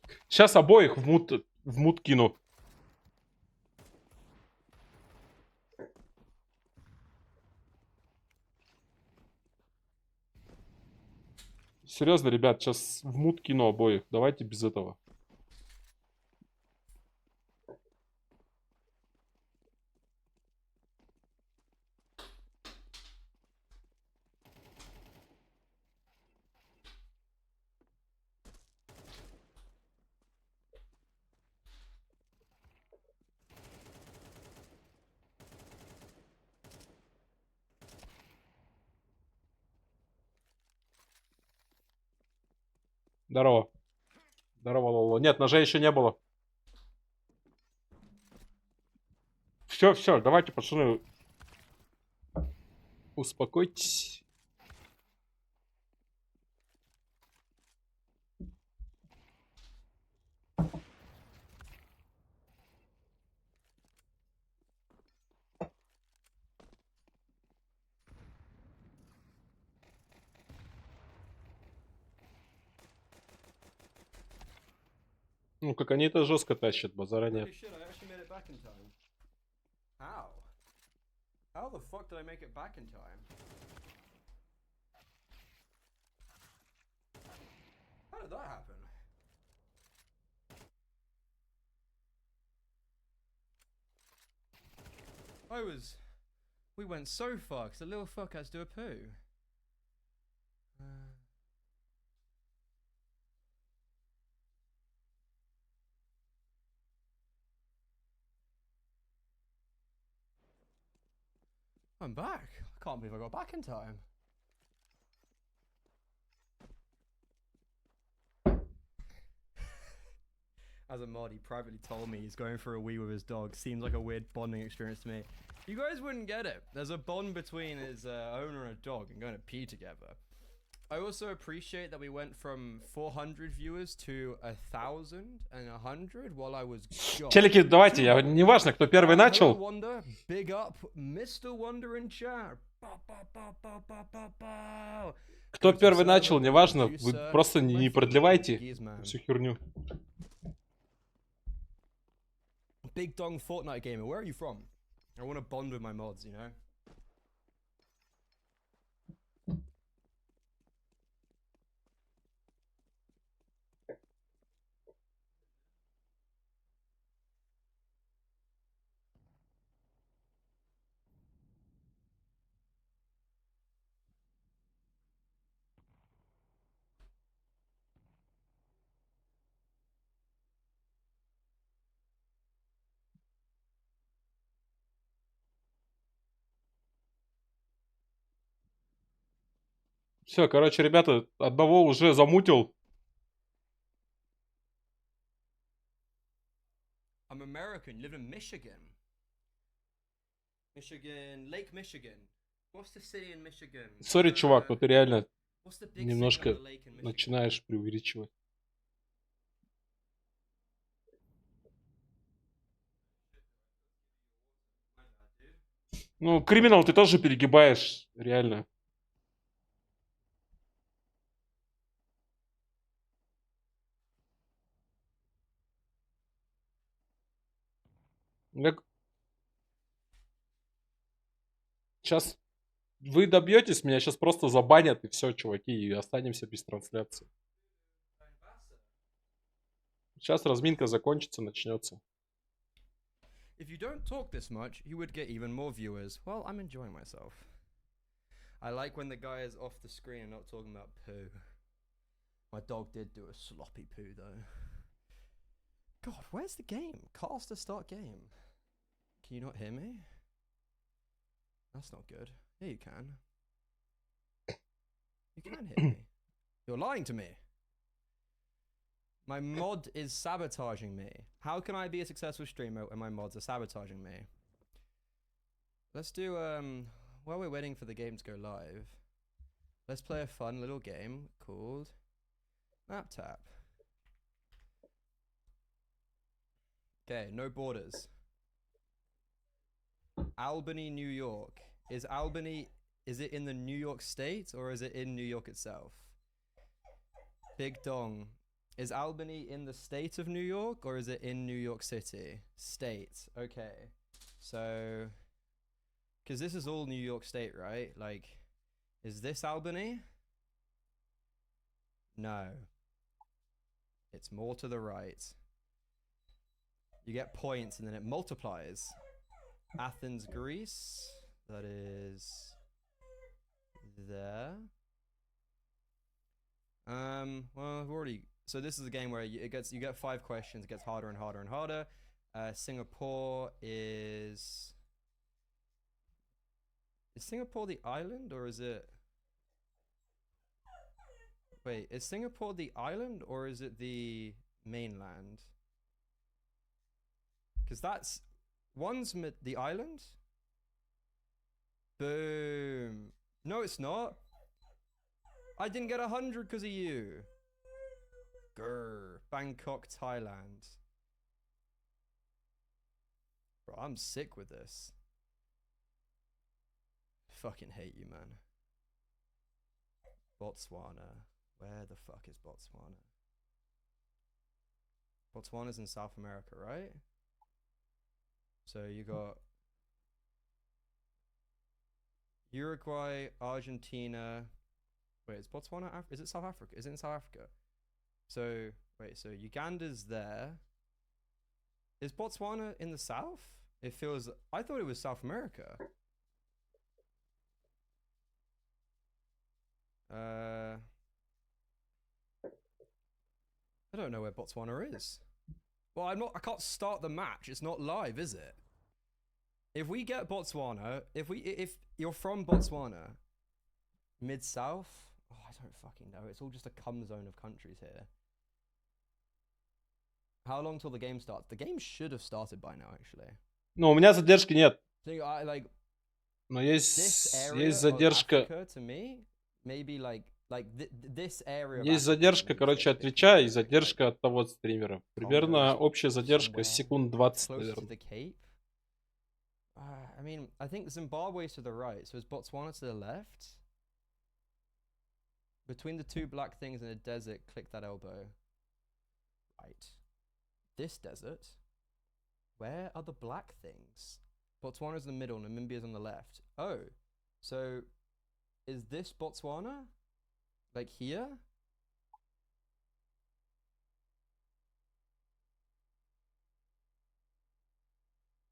Speaker 2: обоих в мут кину. Серьезно, ребят, сейчас в мут кину обоих. Давайте без этого. Здорово. Здорово, Лоло. Нет, ножей еще не было. Все, давайте, пацаны. Успокойтесь. Ну, как они это жестко тащат, базара нет.
Speaker 1: Holy shit, I actually made it back in time. How? How the fuck did I make it back in time? How did that happen? We went so far because the little fuck has to do a poo. I'm back. I can't believe I got back in time. As a mod, he privately told me he's going for a wee with his dog. Seems like a weird bonding experience to me. You guys wouldn't get it. There's a bond between his owner and a dog and going to pee together. I also appreciate that we went from 400 viewers to 1,100 while I was gone.
Speaker 2: Челики, давайте, неважно, кто первый начал.
Speaker 1: Wonder, big up, Mr. Wonder in chat.
Speaker 2: Кто первый начал, неважно, вы просто не продлевайте всю херню.
Speaker 1: Big Dong Fortnite gamer, where are you from? I want to bond with my mods, you know?
Speaker 2: Все, короче, ребята, одного уже замутил.
Speaker 1: I'm American, live in Michigan. Michigan, Lake Michigan. What's the city in Michigan?
Speaker 2: Сори, чувак, но ты реально немножко начинаешь преувеличивать. Ну, криминал ты тоже перегибаешь, реально. Сейчас вы добьетесь, меня сейчас просто забанят, и все, чуваки, и останемся без трансляции. Сейчас разминка закончится, начнется.
Speaker 1: If you don't talk this much, you would get even more viewers. Well, I'm enjoying myself. I like when the guy is off the screen and not talking about poo. My dog did do a sloppy poo though. God, where's the game? Cast to start game. Can you not hear me? That's not good. Yeah, you can. You can hear me. You're lying to me. My mod is sabotaging me. How can I be a successful streamer when my mods are sabotaging me? Let's do, while we're waiting for the game to go live, let's play a fun little game called Map Tap. Okay, no borders. Albany, New York. Is Albany, is it in the New York state or is it in New York itself? Big Dong. Is Albany in the state of New York or is it in New York City? State. Okay. So, because this is all New York State, right? Like, is this Albany? No. It's more to the right. You get points and then it multiplies. Athens, Greece. That is there. Well, I've already. So this is a game where you get 5 questions. It gets harder and harder and harder. Singapore is Singapore the island or is it? Wait, is Singapore the island or is it the mainland? Because that's one's the island. Boom. No, it's not. I didn't get 100 because of you. Grr. Bangkok, Thailand. Bro, I'm sick with this. Fucking hate you, man. Botswana. Where the fuck is Botswana? Botswana's in South America, right? So you got Uruguay, Argentina. Wait, is Botswana? Is it South Africa? Is it in South Africa? So wait, so Uganda's there. Is Botswana in the south? It feels. I thought it was South America. I don't know where Botswana is. Well, I can't start the match. It's not live, is it? If we get Botswana, if you're from Botswana, mid-south, oh, I don't fucking know. It's all just a cum zone of countries here. How long till the game starts? The game should have started by now, actually.
Speaker 2: Ну, у меня задержки нет.
Speaker 1: So,
Speaker 2: Но есть задержка.
Speaker 1: Africa, to me, maybe this area.
Speaker 2: Есть задержка, короче, от Твича и задержка от того стримера. Примерно общая задержка секунд 20, наверное.
Speaker 1: I mean, I think Zimbabwe's to the right, so is Botswana to the left? Between the two black things in a desert, click that elbow. Right. This desert? Where are the black things? Botswana's in the middle, Namibia's on the left. Oh, so is this Botswana? Like here?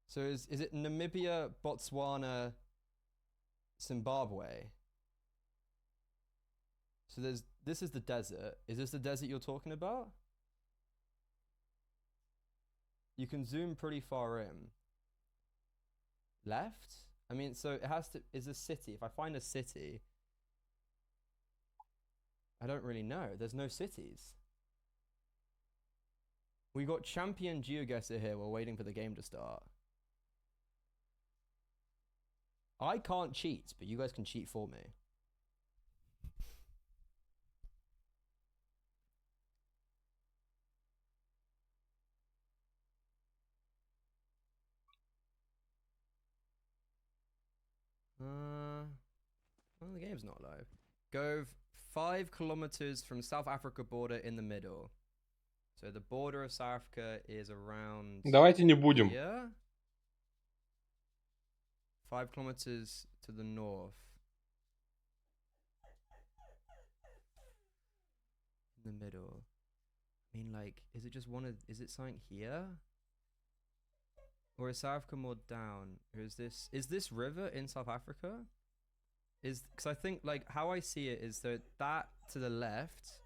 Speaker 1: So is it Namibia, Botswana, Zimbabwe? So this is the desert. Is this the desert you're talking about? You can zoom pretty far in. Left? I mean, so it has to, is a city. If I find a city, I don't really know. There's no cities. We got champion GeoGuessr here. We're waiting for the game to start. I can't cheat, but you guys can cheat for me. Well, the game's not live. Go 5 kilometers from South Africa border in the middle. So the border of South Africa is around.
Speaker 2: Давайте не будем.
Speaker 1: Here. 5 kilometers to the north. In the middle. I mean, like, is it just is it something here? Or is South Africa more down? Or is this river in South Africa? Because I think, like, how I see it is that to the left,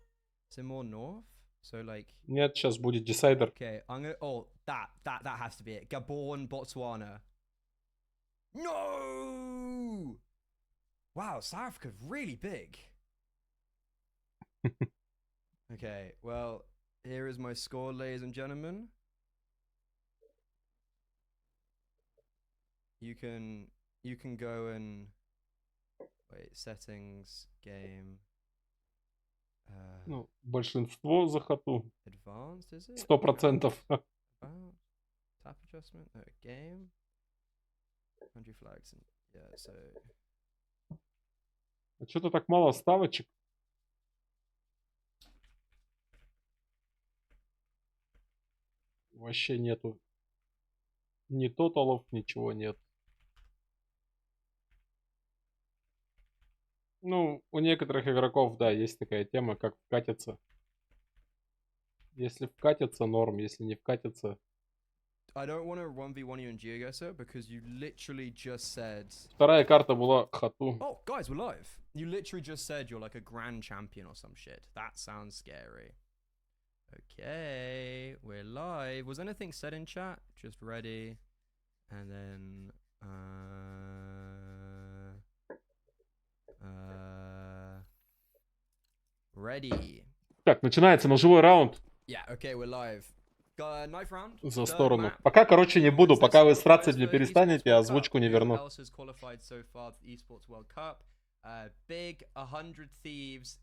Speaker 1: is it more north? So, like...
Speaker 2: Нет, сейчас будет decider.
Speaker 1: Okay, I'm gonna... Oh, that has to be it. Gabon, Botswana. No! Wow, South Africa's really big. Okay, well, here is my score, ladies and gentlemen. You can go and wait, settings, game.
Speaker 2: Ну, большинство за HOTU.
Speaker 1: Advanced, is it?
Speaker 2: 100%.
Speaker 1: Tap adjustment, no, game. Country flags, and yeah, so.
Speaker 2: А что-то так мало ставочек. Вообще нету. Ни тоталов, ничего нет. Ну, у некоторых игроков, да, есть такая тема, как вкатиться. Если вкатиться, норм. Если не вкатиться...
Speaker 1: I don't want to 1v1 you in GeoGuessr because you literally just said...
Speaker 2: Вторая карта была HOTU.
Speaker 1: Oh, guys, we're live. You literally just said you're like a grand champion or some shit. That sounds scary. Okay, we're live. Was anything said in chat? Just ready. And then... ready.
Speaker 2: Так, начинается ножевой раунд.
Speaker 1: Yeah, okay, we're live. Knife round.
Speaker 2: За сторону. Пока, короче, не буду. Пока вы сраться не перестанете, озвучку не верну.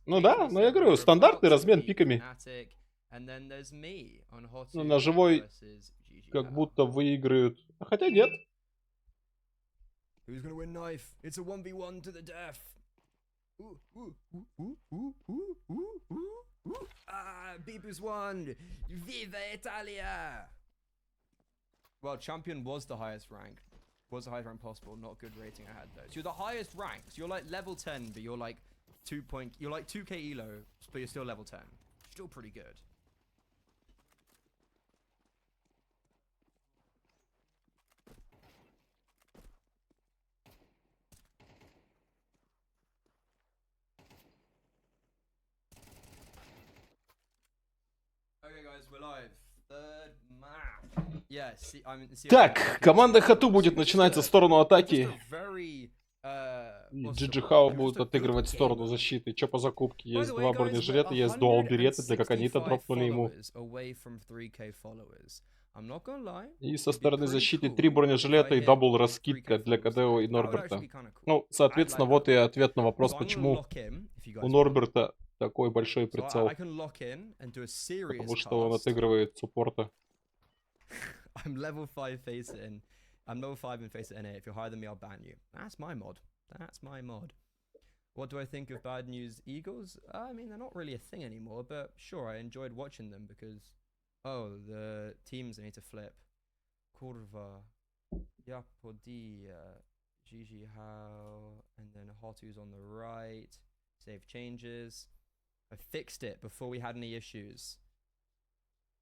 Speaker 2: Ну да, но я говорю, стандартный размен пиками. Ну, на живой как будто выиграют. Хотя нет.
Speaker 1: Who's gonna win knife? It's a 1v1 to the death. Ah, Bibu's won. Viva Italia! Well, champion was the highest rank. Was the highest rank possible. Not good rating I had though. So you're the highest rank. So you're like level 10, but you're like 2k elo, but you're still level 10. Still pretty good. Okay, guys, we're live. Third map. Yeah,
Speaker 2: Так, команда HOTU будет начинать со сторону атаки. JiJieHao будут отыгрывать в сторону защиты. Чё по закупке? Есть 2 бронежилета, есть дуал береты для Коконита, дропнули ему. И со стороны защиты 3 бронежилета и дабл раскидка для КДО и Норберта. Ну, соответственно, вот и ответ на вопрос, почему у Норберта такой большой прицел. Потому что он отыгрывает суппорта.
Speaker 1: I'm level 5 face it in. I'm level 5 in face it NA. If you're higher than me, I'll ban you. That's my mod. That's my mod. What do I think of Bad News Eagles? I mean, they're not really a thing anymore, but sure, I enjoyed watching them because... Oh, the teams I need to flip. Curva, Yapodia, JiJieHao, and then HOTU's on the right. Save changes. I fixed it before we had any issues.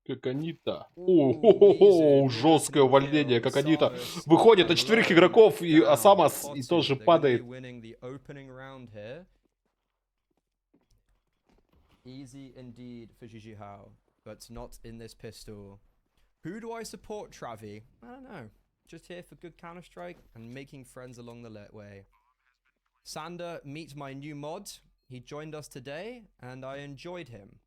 Speaker 2: Коконита. О-хо-хо-хо, жесткое увольнение. Коконита выходит на 4 игроков, и Асамас и тоже падает.
Speaker 1: Easy indeed for JiJieHao, but not in this pistol. Who do I support, Travi? I don't know. Just here for good Counter-Strike and making friends along the way. Sander, meet my new mod. He joined us today, and I enjoyed him.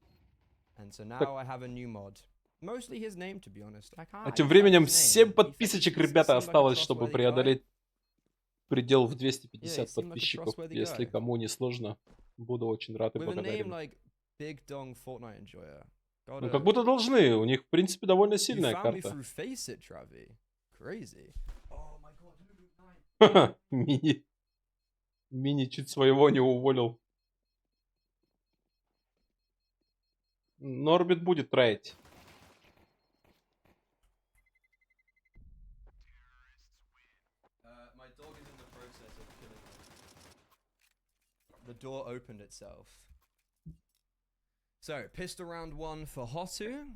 Speaker 1: And so now I have a new mod. Mostly his name, to be honest.
Speaker 2: А тем временем 7 подписочек, ребята, осталось, чтобы преодолеть предел в 250 подписчиков. Если кому не сложно, буду очень рад и благодарен. Ну, как будто должны. У них, в принципе, довольно сильная карта. Ха-ха, Мини чуть своего не уволил. Норбит будет траить.
Speaker 1: The door opened itself. So, pistol round 1 for HOTU.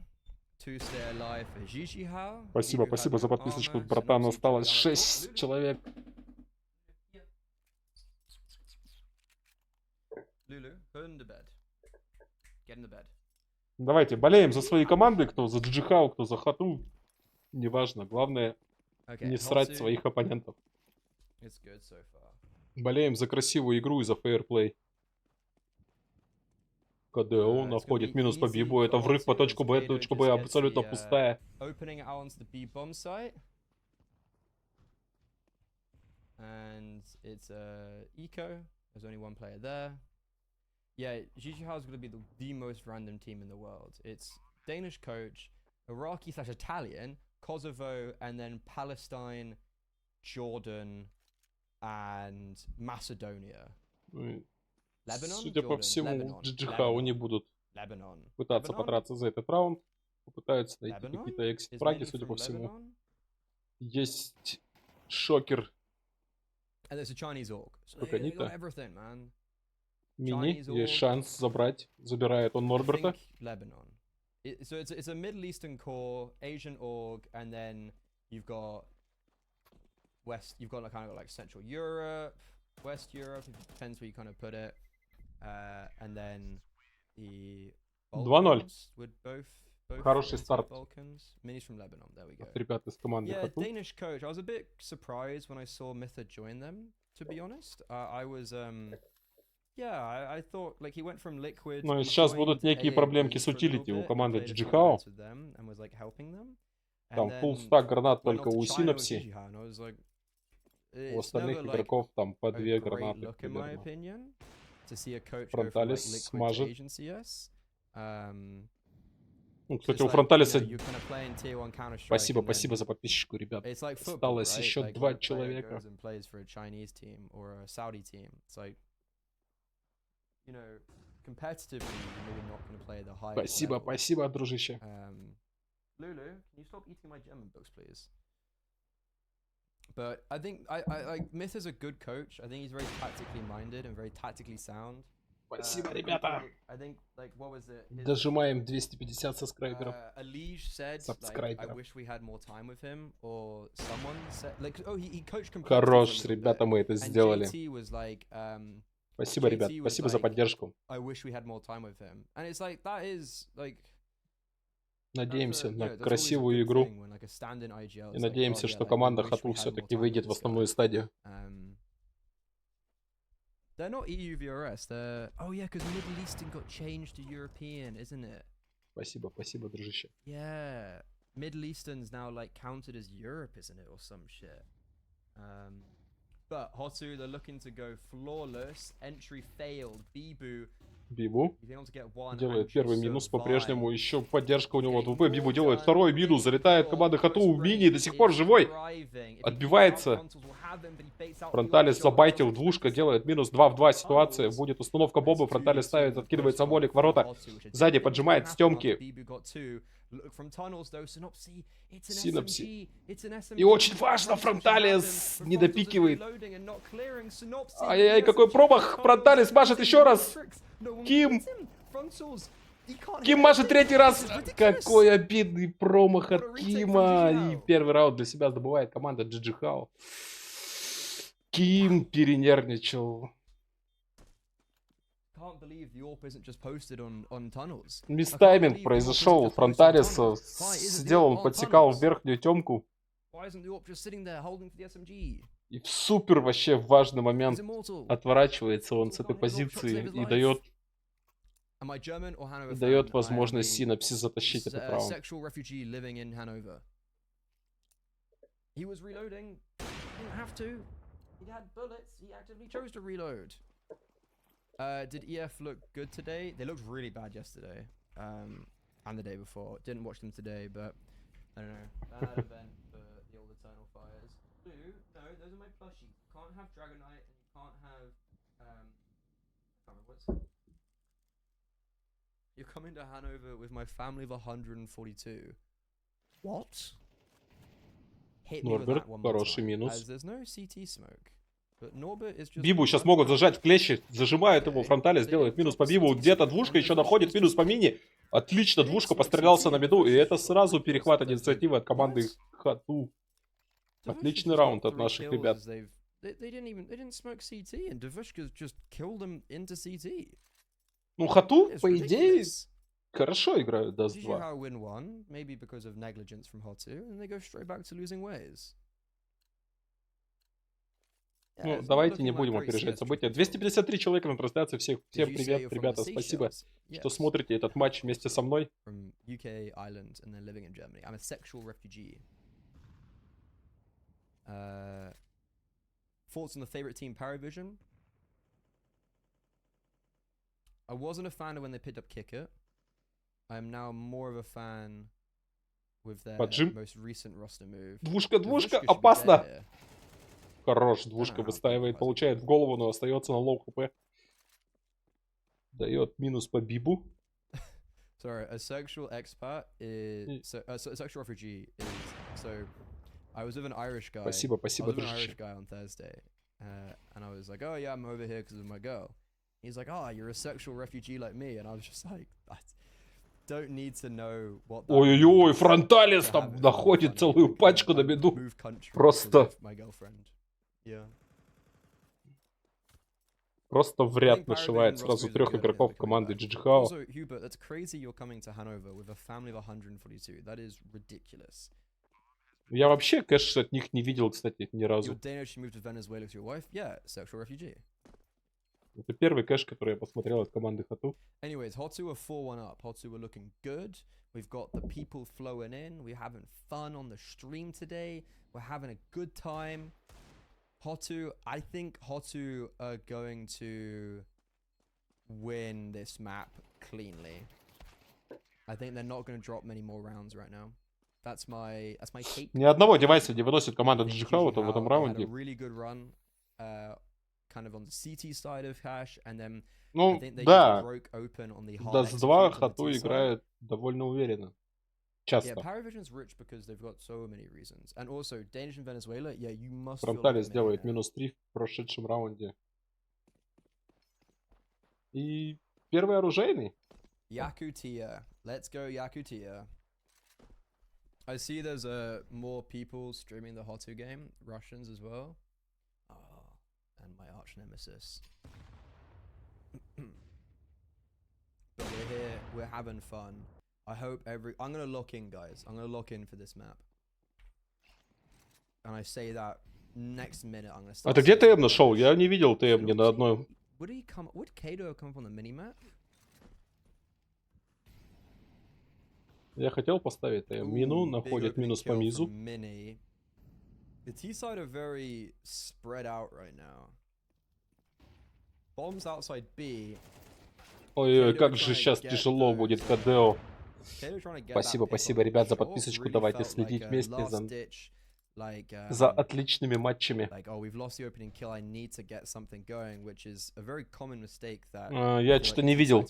Speaker 1: 2 stay alive for JiJieHao.
Speaker 2: Спасибо за подписочку, братан. Осталось 6 человек.
Speaker 1: Lulu, go in the bed. Get in the bed.
Speaker 2: Давайте, болеем за свои команды, кто за JiJieHao, кто за HOTU. Неважно, главное не срать своих оппонентов. Болеем за красивую игру и за фейерплей. КДО находит минус по бибу, это врыв по точку Б, точка Б абсолютно пустая.
Speaker 1: And it's Eco, there's only one player there. Yeah, JiJieHao is going to be the most random team in the world. It's Danish coach, Iraqi/Italian, Kosovo, and then Palestine, Jordan, and Macedonia.
Speaker 2: Lebanon? Судя по всему, JiJieHao не будут пытаться подраться за этот раунд. Попытаются найти какие-то эксит-фраги, судя по всему. Есть шокер. Коконита. Мини, есть шанс забрать. Забирает он Норберта.
Speaker 1: So it's a Middle Eastern core, Asian org, and then you've got West. You've got like kind of like Central Europe, West Europe. It depends where you kind of put it. And then the Balkans would both
Speaker 2: Хороший старт.
Speaker 1: Minis from Lebanon. There we go.
Speaker 2: Ребята из команды HOTU.
Speaker 1: Danish coach. I was a bit surprised when I saw Mytha join them. To be honest, I was Yeah, I thought like he went from Liquid.
Speaker 2: Ну и
Speaker 1: he
Speaker 2: сейчас
Speaker 1: joined
Speaker 2: будут некие проблемки
Speaker 1: AAB
Speaker 2: с
Speaker 1: for a little
Speaker 2: утилити у
Speaker 1: bit and
Speaker 2: команды
Speaker 1: played a few
Speaker 2: JiJieHao.
Speaker 1: nights with them and was like helping them.
Speaker 2: Там
Speaker 1: And
Speaker 2: full
Speaker 1: then
Speaker 2: stack гранат
Speaker 1: went
Speaker 2: только
Speaker 1: off to
Speaker 2: у
Speaker 1: China with
Speaker 2: Synapse.
Speaker 1: JiJieHao, and I was like,
Speaker 2: У
Speaker 1: it's never
Speaker 2: остальных
Speaker 1: like
Speaker 2: игроков там по
Speaker 1: a
Speaker 2: 2
Speaker 1: great
Speaker 2: гранаты
Speaker 1: look in my
Speaker 2: примерно.
Speaker 1: opinion to see a coach go from like
Speaker 2: Фронталис
Speaker 1: Liquid to
Speaker 2: смажет.
Speaker 1: Agency S.
Speaker 2: Ну,
Speaker 1: So
Speaker 2: кстати,
Speaker 1: it's
Speaker 2: у
Speaker 1: like, you know,
Speaker 2: Фронталиса
Speaker 1: you're kind of playing tier 1 Counter-Strike,
Speaker 2: спасибо,
Speaker 1: and
Speaker 2: спасибо
Speaker 1: then
Speaker 2: за подписчику, ребят.
Speaker 1: it's like football,
Speaker 2: Осталось
Speaker 1: right?
Speaker 2: еще
Speaker 1: Like
Speaker 2: 2
Speaker 1: when a player
Speaker 2: человека.
Speaker 1: goes and plays for a Chinese team or a Saudi team, it's like, you know, competitively, you're maybe not going to play the highest
Speaker 2: Спасибо,
Speaker 1: level.
Speaker 2: спасибо, дружище.
Speaker 1: Lulu, can you stop eating my German books, please? But I think I like Myth is a good coach. I think he's very tactically minded and very tactically sound.
Speaker 2: Спасибо, ребята.
Speaker 1: I think like what was it?
Speaker 2: Дожимаем 250 сабскрайберов.
Speaker 1: Alij said like I wish we had more time with him, or someone said like oh he coached completely.
Speaker 2: Хорош, ребята, мы это сделали.
Speaker 1: JT was like
Speaker 2: Спасибо, ребят, спасибо за поддержку.
Speaker 1: I wish we had more time with him, and it's like that is like.
Speaker 2: Надеемся на красивую игру. И надеемся, что команда HOTU все-таки выйдет в основную стадию.
Speaker 1: They're not EU VRS. They're oh yeah, because Middle Eastern got changed to European, isn't it?
Speaker 2: Спасибо, спасибо, дружище.
Speaker 1: Yeah, Middle Eastern's now like counted as Europe, isn't it, or some shit? But HOTU, they're looking to go flawless. Entry failed.
Speaker 2: Бибу делает первый минус, по-прежнему еще поддержка у него от ВП. Бибу делает второй минус, залетает команда HOTU. Мини до сих пор живой. Отбивается. Фронталис забайтил, двушка делает минус, 2 в 2 ситуация. Будет установка Боба, Фронталис ставит, откидывает самолик ворота. Сзади поджимает стемки. Синапси. И очень важно, Фронталис не допикивает. Ай-яй-яй, какой промах. Фронталис мажет еще раз. Ким мажет третий раз. Какой обидный промах от Кима. И первый раунд для себя добывает команда JiJieHao. Ким перенервничал. Мистайминг произошел у Фронталиса. Сидел он, подсекал в верхнюю темку. И в супер вообще важный момент отворачивается он с этой позиции и дает возможность Синапси затащить этот раунд.
Speaker 1: Did EF look good today? They looked really bad yesterday, and the day before. Didn't watch them today, but I don't know. Bad event for the old Eternal Fires. No, those are my plushies. You can't have Dragonite, and you can't have I can't remember what's. You're coming to Hanover with my family of 142. What? Hit me with that one more time, as there's no CT smoke.
Speaker 2: Бибу сейчас могут зажать в клещи. Зажимают его. Фронталис делает минус по Бибу. Где-то двушка еще находит минус по мини. Отлично, двушка пострелялся на миду. И это сразу перехват инициативы от команды HOTU. Отличный раунд от наших ребят. Ну, HOTU, по идее, хорошо играют Dust 2. Ну, давайте не будем опережать события. 253 человека на трансляции. Всем привет, ребята. Спасибо, что смотрите этот матч вместе со мной.
Speaker 1: Thoughts on the favorite team, Paravision? I wasn't a fan of when they picked up Kicker. I am now more of a fan with their most recent roster move.
Speaker 2: Двушка, опасно! Хорош, двушка выстаивает, получает в голову, но остается на лоу хп. Дает минус по Бибу.
Speaker 1: Sorry, a sexual expat is a sexual refugee is so. I was with an Irish guy.
Speaker 2: Спасибо,
Speaker 1: I was with an Irish guy on Thursday, and I was like, "Oh yeah, I'm over here because of my girl." He's like, "Oh, you're a sexual refugee like me," and I was just like, "I don't need to know what."
Speaker 2: Ой-ой-ой, Фронталис там находит целую пачку на беду. Просто. Просто в ряд нашивает сразу 3 игроков команды JiJieHao. Я вообще кэш от них не видел, кстати, ни разу. Это первый кэш, который я посмотрел от команды HOTU.
Speaker 1: Anyways, HOTU are 4-1 up. HOTU are looking good. We've got the people flowing in. We're having fun on the stream today. We're having a good time. HOTU, I think HOTU are going to win this map cleanly. I think they're not going to drop many more rounds right now. That's my take.
Speaker 2: Ни одного девайса не выносит команда
Speaker 1: I think
Speaker 2: JiJieHao в этом
Speaker 1: JiJieHao, they had a
Speaker 2: раунде.
Speaker 1: really good run, kind of on the CT side of Hash, and then I
Speaker 2: Ну,
Speaker 1: think they
Speaker 2: да.
Speaker 1: just broke open on the hard
Speaker 2: Да, с 2
Speaker 1: execute on the
Speaker 2: HOTU
Speaker 1: T side.
Speaker 2: играет довольно уверенно.
Speaker 1: Yeah,
Speaker 2: Часто.
Speaker 1: Paravision's rich because they've got so many reasons. And also, Danish and Venezuela, yeah, you must feel like
Speaker 2: Фронталис
Speaker 1: a
Speaker 2: делает
Speaker 1: millionaire.
Speaker 2: -3 в прошедшем раунде. И первый оружейный.
Speaker 1: Yakutia. Let's go Yakutia. I see there's more people streaming the HOTU game, Russians as well. Oh, and my arch nemesis. But we're here, we're having fun. I hope I'm gonna lock in, guys. I'm gonna lock in for this map. And I say that next minute I'm gonna
Speaker 2: А
Speaker 1: start.
Speaker 2: ты где
Speaker 1: seeing
Speaker 2: ТМ нашел? Я не видел ТМ ни на одной.
Speaker 1: Would Kato come up on the minimap?
Speaker 2: Я хотел поставить ТМ. Мину, находит минус по мизу.
Speaker 1: Mini. The T side are very spread out right now. Bombs outside B.
Speaker 2: Ой-ой, как же сейчас тяжело будет КДО. Спасибо, спасибо, ребят, за подписочку. Давайте следить вместе за отличными матчами. Я что-то не видел.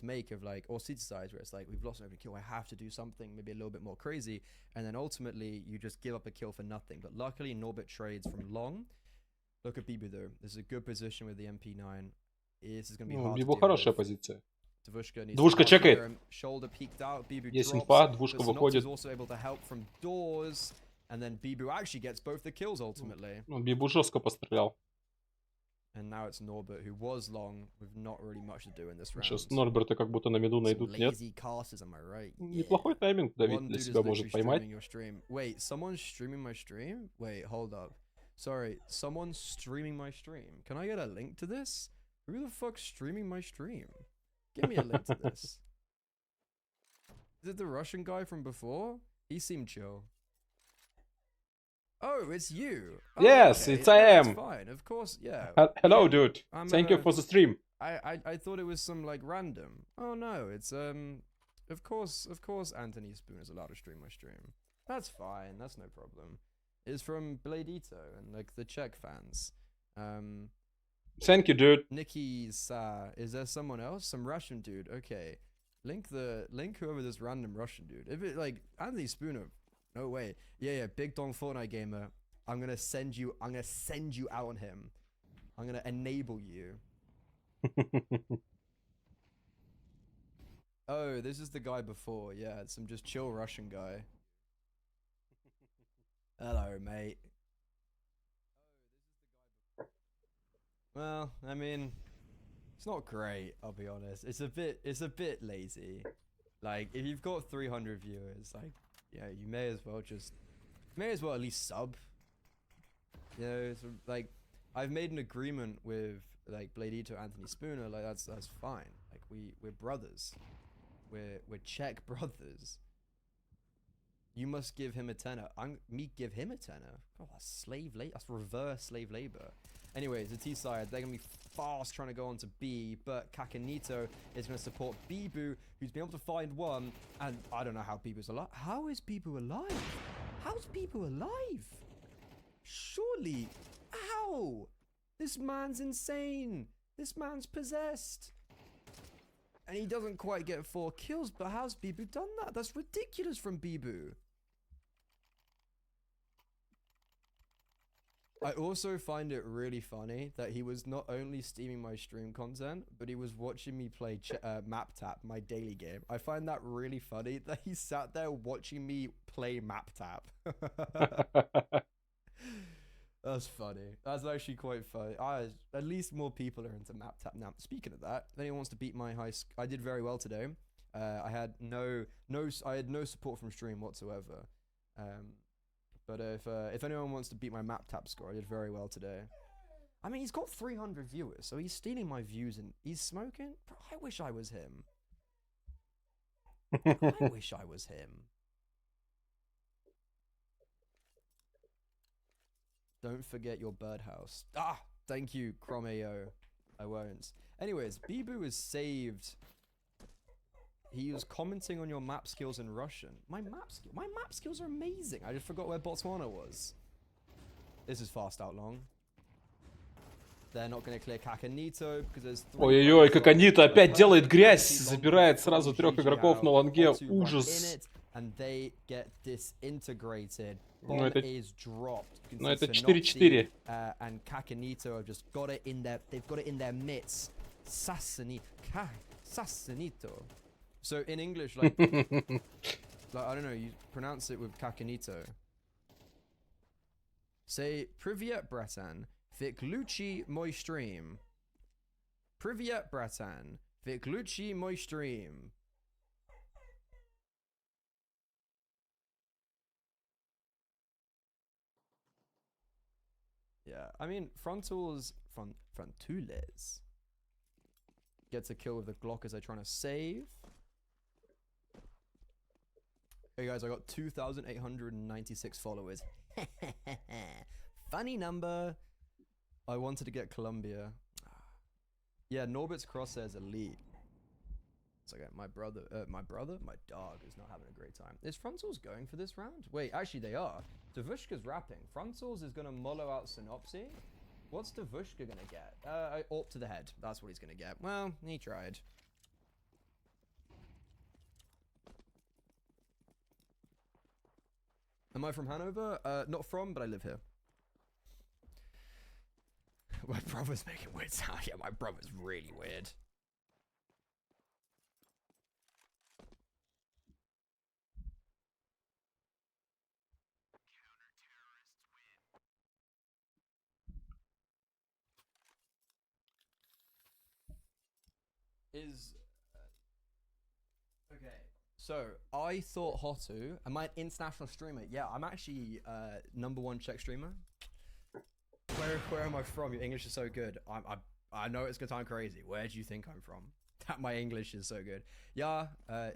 Speaker 2: Бибу хорошая позиция. Двушка чекает. Есть инфа, двушка выходит. Ну, Бибу жестко пострелял. Сейчас Норберта как будто на миду найдут, нет? Неплохой тайминг Давид для себя может поймать.
Speaker 1: Wait, someone's streaming my stream? Wait, hold up. Sorry, someone's streaming my stream. Can I get a link to this? Who the fuck's streaming my stream? Give me a link to this. Is it the Russian guy from before? He seemed chill. Oh, it's you. Oh,
Speaker 2: Yes,
Speaker 1: okay.
Speaker 2: it's I am.
Speaker 1: That's fine, of course, yeah.
Speaker 2: Hello, dude. Thank you for the stream.
Speaker 1: I thought it was some like random. Oh no, it's of course Anthony Spoon is allowed to stream my stream. That's fine, that's no problem. It's from Bladito and like the Czech fans.
Speaker 2: Thank you, dude.
Speaker 1: Nikki's is there someone else? Some Russian dude. Okay. Link whoever this random Russian dude. If it like Anthony Spooner, no way. Yeah, Big Dong Fortnite gamer. I'm gonna send you out on him. I'm gonna enable you. Oh, this is the guy before. Yeah, it's some just chill Russian guy. Hello, mate. Well, I mean, it's not great, I'll be honest. It's a bit lazy. Like, if you've got 300 viewers, like, yeah, you may as well at least sub. You know, it's like, I've made an agreement with, like, Bladito Anthony Spooner, like, that's fine. Like, we're brothers. We're Czech brothers. You must give him a tenner. Me give him a tenner? Oh, that's slave labor. That's reverse slave labor. Anyways, the T side, they're going to be fast trying to go on to B, but Kakanito is going to support Bibu, who's been able to find one, and I don't know how Bibu's alive. How is Bibu alive? How's Bibu alive? Surely. How? This man's insane. This man's possessed. And he doesn't quite get 4 kills, but how's Bibu done that? That's ridiculous from Bibu. I also find it really funny that he was not only streaming my stream content, but he was watching me play Map Tap, my daily game. I find that really funny that he sat there watching me play Map Tap. That's funny. That's actually quite funny. At least more people are into Map Tap now. Speaking of that, if anyone wants to beat my I did very well today. I had no support from stream whatsoever. But if anyone wants to beat my Map Tap score, I did very well today. I mean, he's got 300 viewers, so he's stealing my views and he's smoking. Bro, I wish I was him. I wish I was him. Don't forget your birdhouse. Ah, thank you, Chromeo. I won't. Anyways, Bibu is saved. He was commenting on your map skills in Russian. My map skills are amazing. I just forgot where Botswana was. This is fast out long. They're not going to clear Kakanito because there's three.
Speaker 2: Ой-ой-ой, Каканита опять делает грязь, забирает сразу 3 игроков на лонге. Ужас.
Speaker 1: And they get disintegrated.
Speaker 2: Ну это 4-4.
Speaker 1: And Kakanito have just got it in their. They've got it in their midst. Sasanito. So in English, like, like I don't know, you pronounce it with Kakanito. Say Privyet Bratan, Vikluchi moi stream. Privyet Bratan, Vikluchi moi stream. Yeah, I mean, Frontules gets a kill with the Glock as they're trying to save. Hey guys, I got 2,896 followers. Funny number. I wanted to get Colombia. Yeah, Norbert's crosshairs elite. It's okay, my dog is not having a great time. Is Frontals going for this round? Wait, actually they are. Devushka's rapping. Frontals is gonna mollo out Synopsy. What's Devushka gonna get? AWP to the head. That's what he's gonna get. Well, he tried. Am I from Hanover? Not from, but I live here. My brother's making weird sound. Yeah, my brother's really weird. Okay, so I thought HOTU. Am I an international streamer? Yeah, I'm actually #1 Czech streamer. Where am I from? Your English is so good. I know it's gonna sound crazy. Where do you think I'm from? That my English is so good. Ja,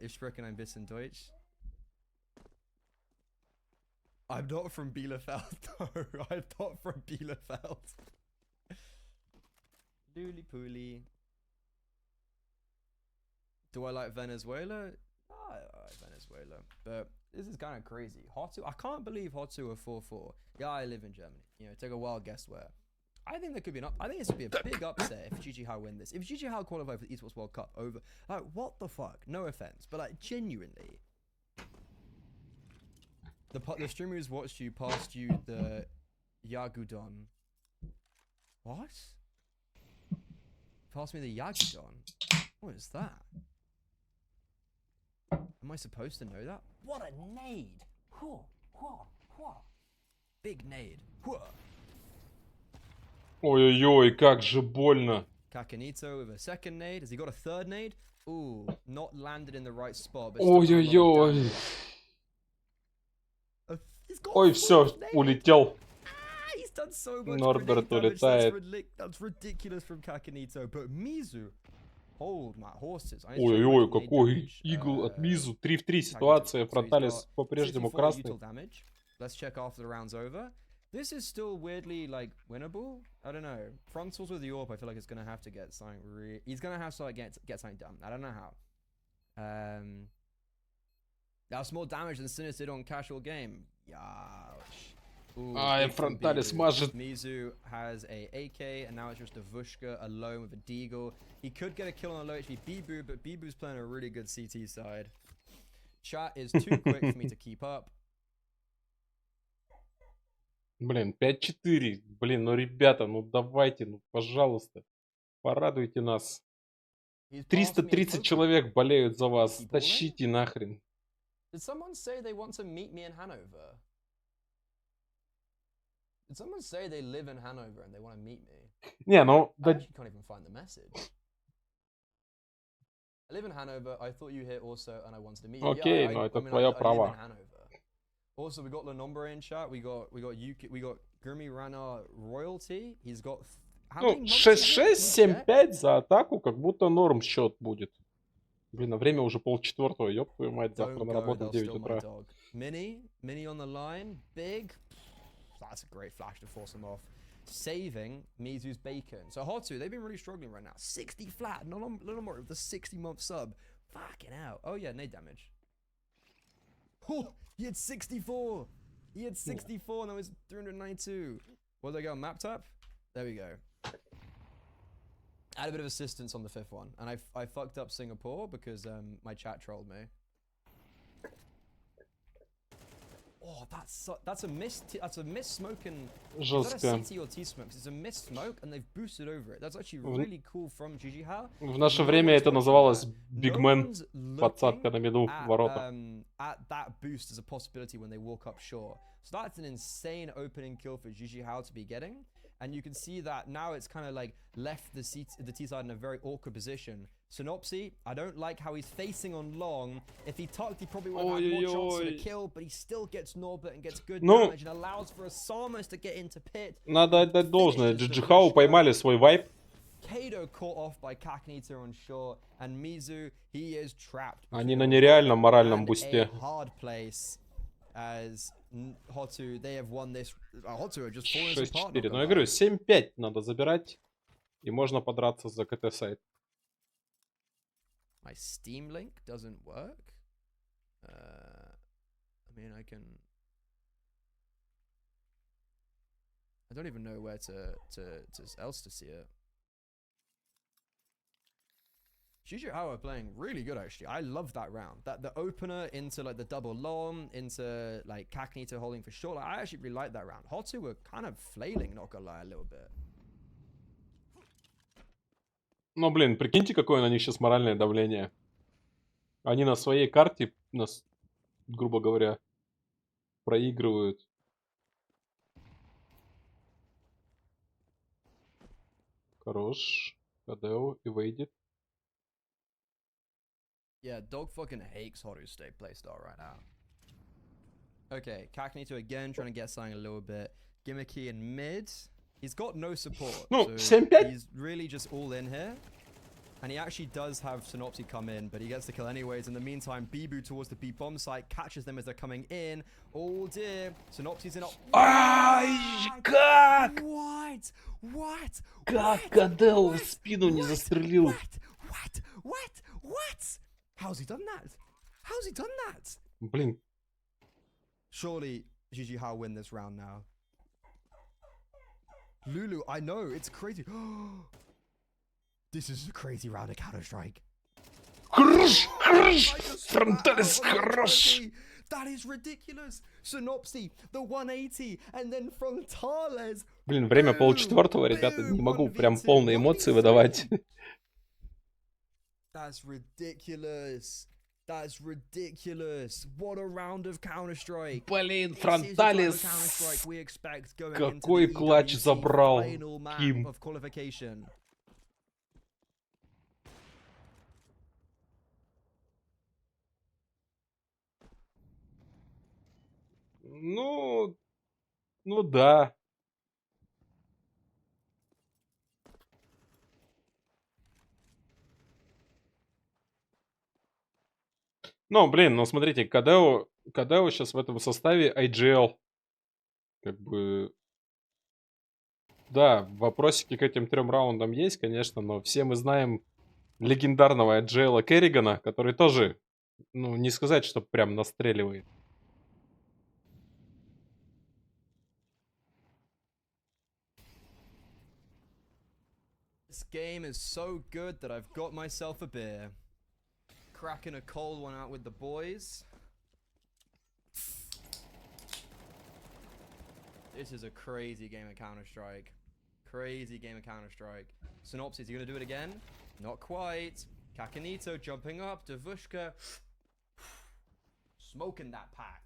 Speaker 1: ich spreche ein bisschen Deutsch. I'm not from Bielefeld. No, I'm not from Bielefeld. Dooley pooly. Do I like Venezuela? I like Venezuela, but this is kind of crazy. HOTU, I can't believe HOTU are 4-4. Yeah, I live in Germany. You know, take a wild guess where. I think there could be an I think this would be a big upset if JiJieHao win this. If JiJieHao qualify for the Esports World Cup over, like, what the fuck? No offense, but like, genuinely. The streamer who's watched you passed you the Yagudon. What? Pass me the Yagudon? What is that? Am I supposed to know that? What a nade! Big nade.
Speaker 2: Ой-ой-ой, как же больно.
Speaker 1: Kakanito with a second nade. Has he got a third nade? Ooh, not landed in the right spot.
Speaker 2: Ой-ой-ой. Ой, все, улетел.
Speaker 1: He's done so much
Speaker 2: Норберт улетает.
Speaker 1: That's ridiculous from Kakanito. But Mizu, hold my horses.
Speaker 2: Ой-ой-ой, какой игл от Мизу. 3-3 ситуация. Фронталис по-прежнему красный.
Speaker 1: Let's check after the round's over. This is still weirdly, like, winnable. I don't know. Frontals with the AWP, I feel like it's going to have to get something he's going to have to, like, get something done. I don't know how. That's more damage than Sinus did on casual game. Ouch.
Speaker 2: Фронталис мажет.
Speaker 1: Mizu has a AK, and now it's just a Vushka alone with a Deagle. He could get a kill on a low HP Bibu, but Bibu's playing a really good CT side. Chat is too quick for me to keep up.
Speaker 2: Блин, 5-4. Блин, ну ребята, ну давайте, ну пожалуйста, порадуйте нас. 330 человек болеют за вас. Тащите нахрен.
Speaker 1: Did someone say they want to meet me in Hanover? Did someone say they live in Hanover and they want to meet me?
Speaker 2: Не, ну...
Speaker 1: I actually can't even find the message. I live in Hanover. I thought you here also, and I wanted to meet you.
Speaker 2: Окей, но это твое право.
Speaker 1: Also, we got Lenombre in chat. We got Grimmy Rana Royalty. He's got How
Speaker 2: Ну,
Speaker 1: many months is it?
Speaker 2: 6-6,
Speaker 1: Can you check?
Speaker 2: 7-5 за атаку, как будто норм счет будет. Блин, а время уже 3:30, ёб твою мать, завтра
Speaker 1: Don't
Speaker 2: на
Speaker 1: go,
Speaker 2: работу в
Speaker 1: they'll
Speaker 2: 9
Speaker 1: steal my
Speaker 2: утра.
Speaker 1: dog. Mini on the line, big. That's a great flash to force him off. Saving Mizu's bacon. So HOTU, they've been really struggling right now. 60 flat, not a little more of the 60-month sub. Fucking hell. Oh yeah, nade damage. Oh, he had 64. He had 64, now he's 392. Where they go? Map tap? There we go. I had a bit of assistance on the 5th one, and I fucked up Singapore because my chat trolled me. Oh, that's a missed smoke and is that a
Speaker 2: Жестко.
Speaker 1: CT or T smoke? It's a missed smoke and they've boosted over it. That's actually really cool from JiJieHao.
Speaker 2: В наше время это называлось бигмен, подсадка на меду
Speaker 1: At,
Speaker 2: ворота.
Speaker 1: at that boost as a possibility when they walk up short. So that's an insane opening kill for JiJieHao to be getting. And you can see that now it's kind of like left the T side in a very awkward position. Synopsy, I don't like how he's facing on long. If he tucked, he probably would have had more chances for the kill, but he still gets Norbert and gets good damage and allows for a Samus to get into pit.
Speaker 2: Надо отдать должное, JiJieHao поймали свой вайп.
Speaker 1: Kado caught off by Kakanita on short, and Mizu, he is trapped.
Speaker 2: Они на нереальном моральном бусте.
Speaker 1: Hard place as HOTU, they have won this. HOTU are just falling apart.
Speaker 2: 6-4. Но я говорю, 7-5 надо забирать, и можно подраться за КТ-сайт.
Speaker 1: My Steam link doesn't work. I mean, I don't even know where else to see it. JiJieHao are playing really good actually. I love that round. That the opener into like the double long, into like Kakanita holding for short. Like, I actually really like that round. HOTU were kind of flailing, not gonna lie, a little bit.
Speaker 2: Ну, блин, прикиньте, какое на них сейчас моральное давление. Они на своей карте, грубо говоря, проигрывают. Хорош. КДО и выйдет.
Speaker 1: Yeah, dog fucking hates HOTU's state playstyle right now. Okay, Kakanito again trying to get something a little bit gimmicky in mid. He's got no support.
Speaker 2: Ну,
Speaker 1: so
Speaker 2: 7-5.
Speaker 1: he's really just all in here. And he actually does have Synopsy come in, but he gets the kill anyways. In the meantime, Bibu towards the B-bomb site catches them as they're coming in. Oh dear. Synopsy's in.
Speaker 2: Ай, как?
Speaker 1: What? What?
Speaker 2: Как КДО в спину не застрелил?
Speaker 1: What? How's he done that? How's he done that?
Speaker 2: Блин.
Speaker 1: Surely JiJieHao win this round now. Lulu, I know, it's crazy. This is a crazy round of Counter-Strike.
Speaker 2: Хорош! Фронталис, хорош!
Speaker 1: That is ridiculous. Synopsy, the 180, and then Frontales.
Speaker 2: Блин, время 3:30, ребята, не могу прям полные эмоции выдавать.
Speaker 1: That's ridiculous. That's ridiculous. What a round of Counter-Strike.
Speaker 2: Блин, Фронталис. Какой клатч забрал Ким. Ну да. Ну, блин, ну смотрите, КДО сейчас в этом составе IGL. Как бы... Да, вопросики к этим 3 раундам есть, конечно, но все мы знаем легендарного IGL Керригана, который тоже, ну, не сказать, что прям настреливает.
Speaker 1: This game is so good that I've got myself a beer. Cracking a cold one out with the boys. This is a crazy game of Counter-Strike. Crazy game of Counter-Strike. Synopsis, you gonna do it again? Not quite. Kakanito jumping up. Devushka. Smoking that pack.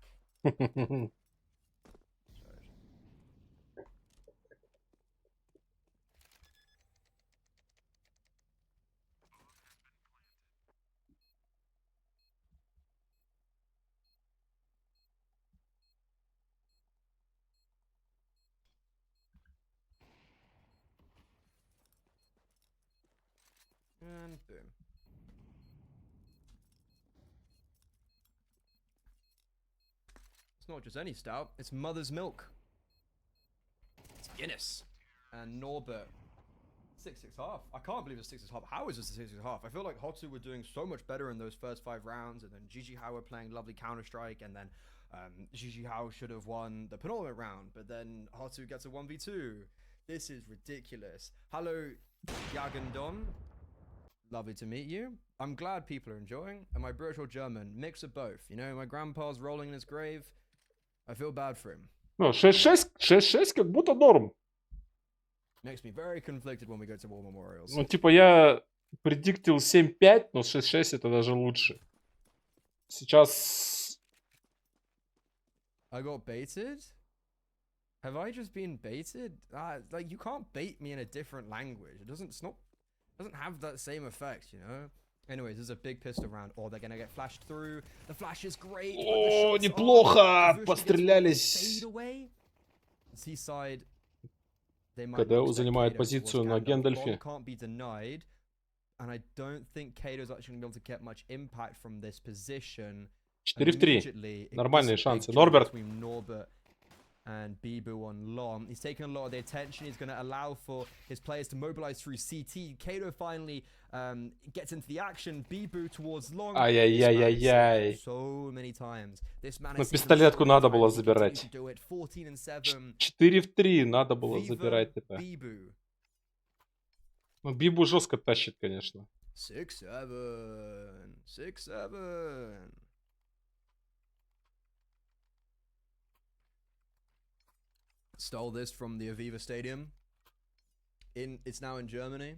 Speaker 1: And boom. It's not just any stout, it's mother's milk. It's Guinness. And Norbert. 6.5. I can't believe it's 6.5. How is this a 6.5? I feel like HOTU were doing so much better in those first 5 rounds, and then JiJieHao were playing lovely Counter-Strike, and then JiJieHao should have won the penultimate round, but then HOTU gets a 1v2. This is ridiculous. Hello, Jagandon. Lovely to meet you. I'm glad people are enjoying. And my British or German, mix of both. You know, my grandpa's rolling in his grave. I feel bad for him.
Speaker 2: Ну, 6-6 как будто норм.
Speaker 1: Makes me very conflicted when we go to War Memorials.
Speaker 2: Ну, типа, я предиктил 7-5, но 6-6 это даже лучше. Сейчас...
Speaker 1: I got baited? Have I just been baited? Like, you can't bait me in a different language. It doesn't have that same effect, you know? Anyways, there's a big pistol round. Oh, they're gonna get flashed through. The flash is great.
Speaker 2: О, неплохо! Пострелялись.
Speaker 1: Seaside.
Speaker 2: КДУ занимает позицию на Гэндальфе.
Speaker 1: And I don't think Kato's actually going to be able to get much impact from this position.
Speaker 2: 4-3. Нормальные шансы. Норберт.
Speaker 1: Norbert and Bibu on long. He's taking a lot of the attention. He's going to allow for his players to mobilize through CT. Kato finally gets into the action. Bibu towards long.
Speaker 2: Ай-яй-яй-яй-яй.
Speaker 1: So many times. This man
Speaker 2: Ну, пистолетку надо было забирать. 4-3 надо было забирать это. Ну, Бибу жестко тащит, конечно.
Speaker 1: 6-7. 6-7. Stole this from the Aviva Stadium. It's now in Germany.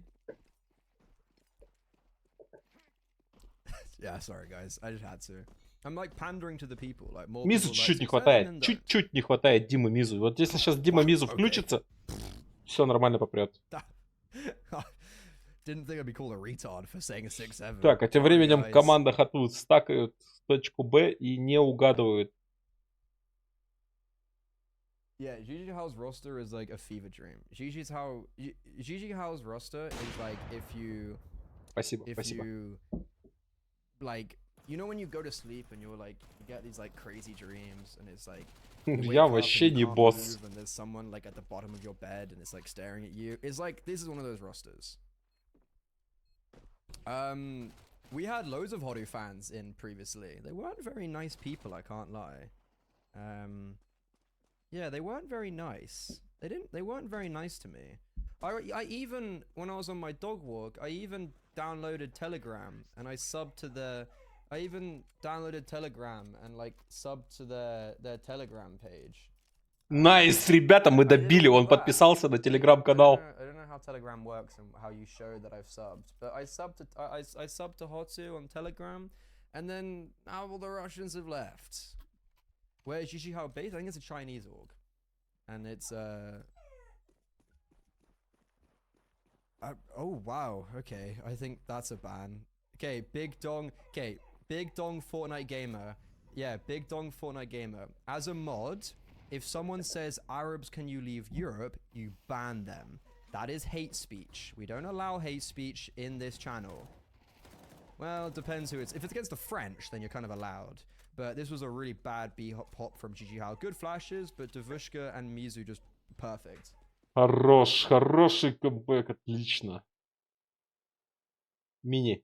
Speaker 1: Yeah, sorry guys, I just had to. I'm like pandering to the people, like more.
Speaker 2: Мизу чуть-чуть не хватает, чуть-чуть не хватает Димы Мизу. Вот если сейчас Дима Мизу включится, все нормально попрет.
Speaker 1: Didn't think I'd be called a retard for saying a 6-7.
Speaker 2: Так, а тем временем команда HOTU стакают точку Б и не угадывают.
Speaker 1: Yeah, JiJieHao's roster is like a fever dream. JiJieHao's roster is like if you like, you know when you go to sleep and you're like, you get these like crazy dreams and it's like
Speaker 2: Я вообще не босс.
Speaker 1: and there's someone like at the bottom of your bed and it's like staring at you. It's like, this is one of those rosters. We had loads of HOTU fans in previously. They weren't very nice people, I can't lie. Yeah, they weren't very nice. They weren't very nice to me. I even, when I was on my dog walk, I even downloaded Telegram and I subbed to I even downloaded Telegram and like subbed to their Telegram page.
Speaker 2: Найс, ребята, мы добили. Он подписался на телеграм-канал.
Speaker 1: I don't know how Telegram works and how you show that I've subbed, but I subbed to HOTU on Telegram, and then now all the Russians have left. Where's JiJieHao based? I think it's a Chinese org, and it's oh wow, okay, I think that's a ban. Okay, Big Dong Fortnite Gamer. Yeah, Big Dong Fortnite Gamer. As a mod, if someone says Arabs can you leave Europe, you ban them. That is hate speech. We don't allow hate speech in this channel. Well, it depends who it's. If it's against the French, then you're kind of allowed. But this was a really bad B-hop from JiJieHao. Good flashes, but Devushka and Mizu just perfect.
Speaker 2: Хороший кэмбэк, отлично. Мини.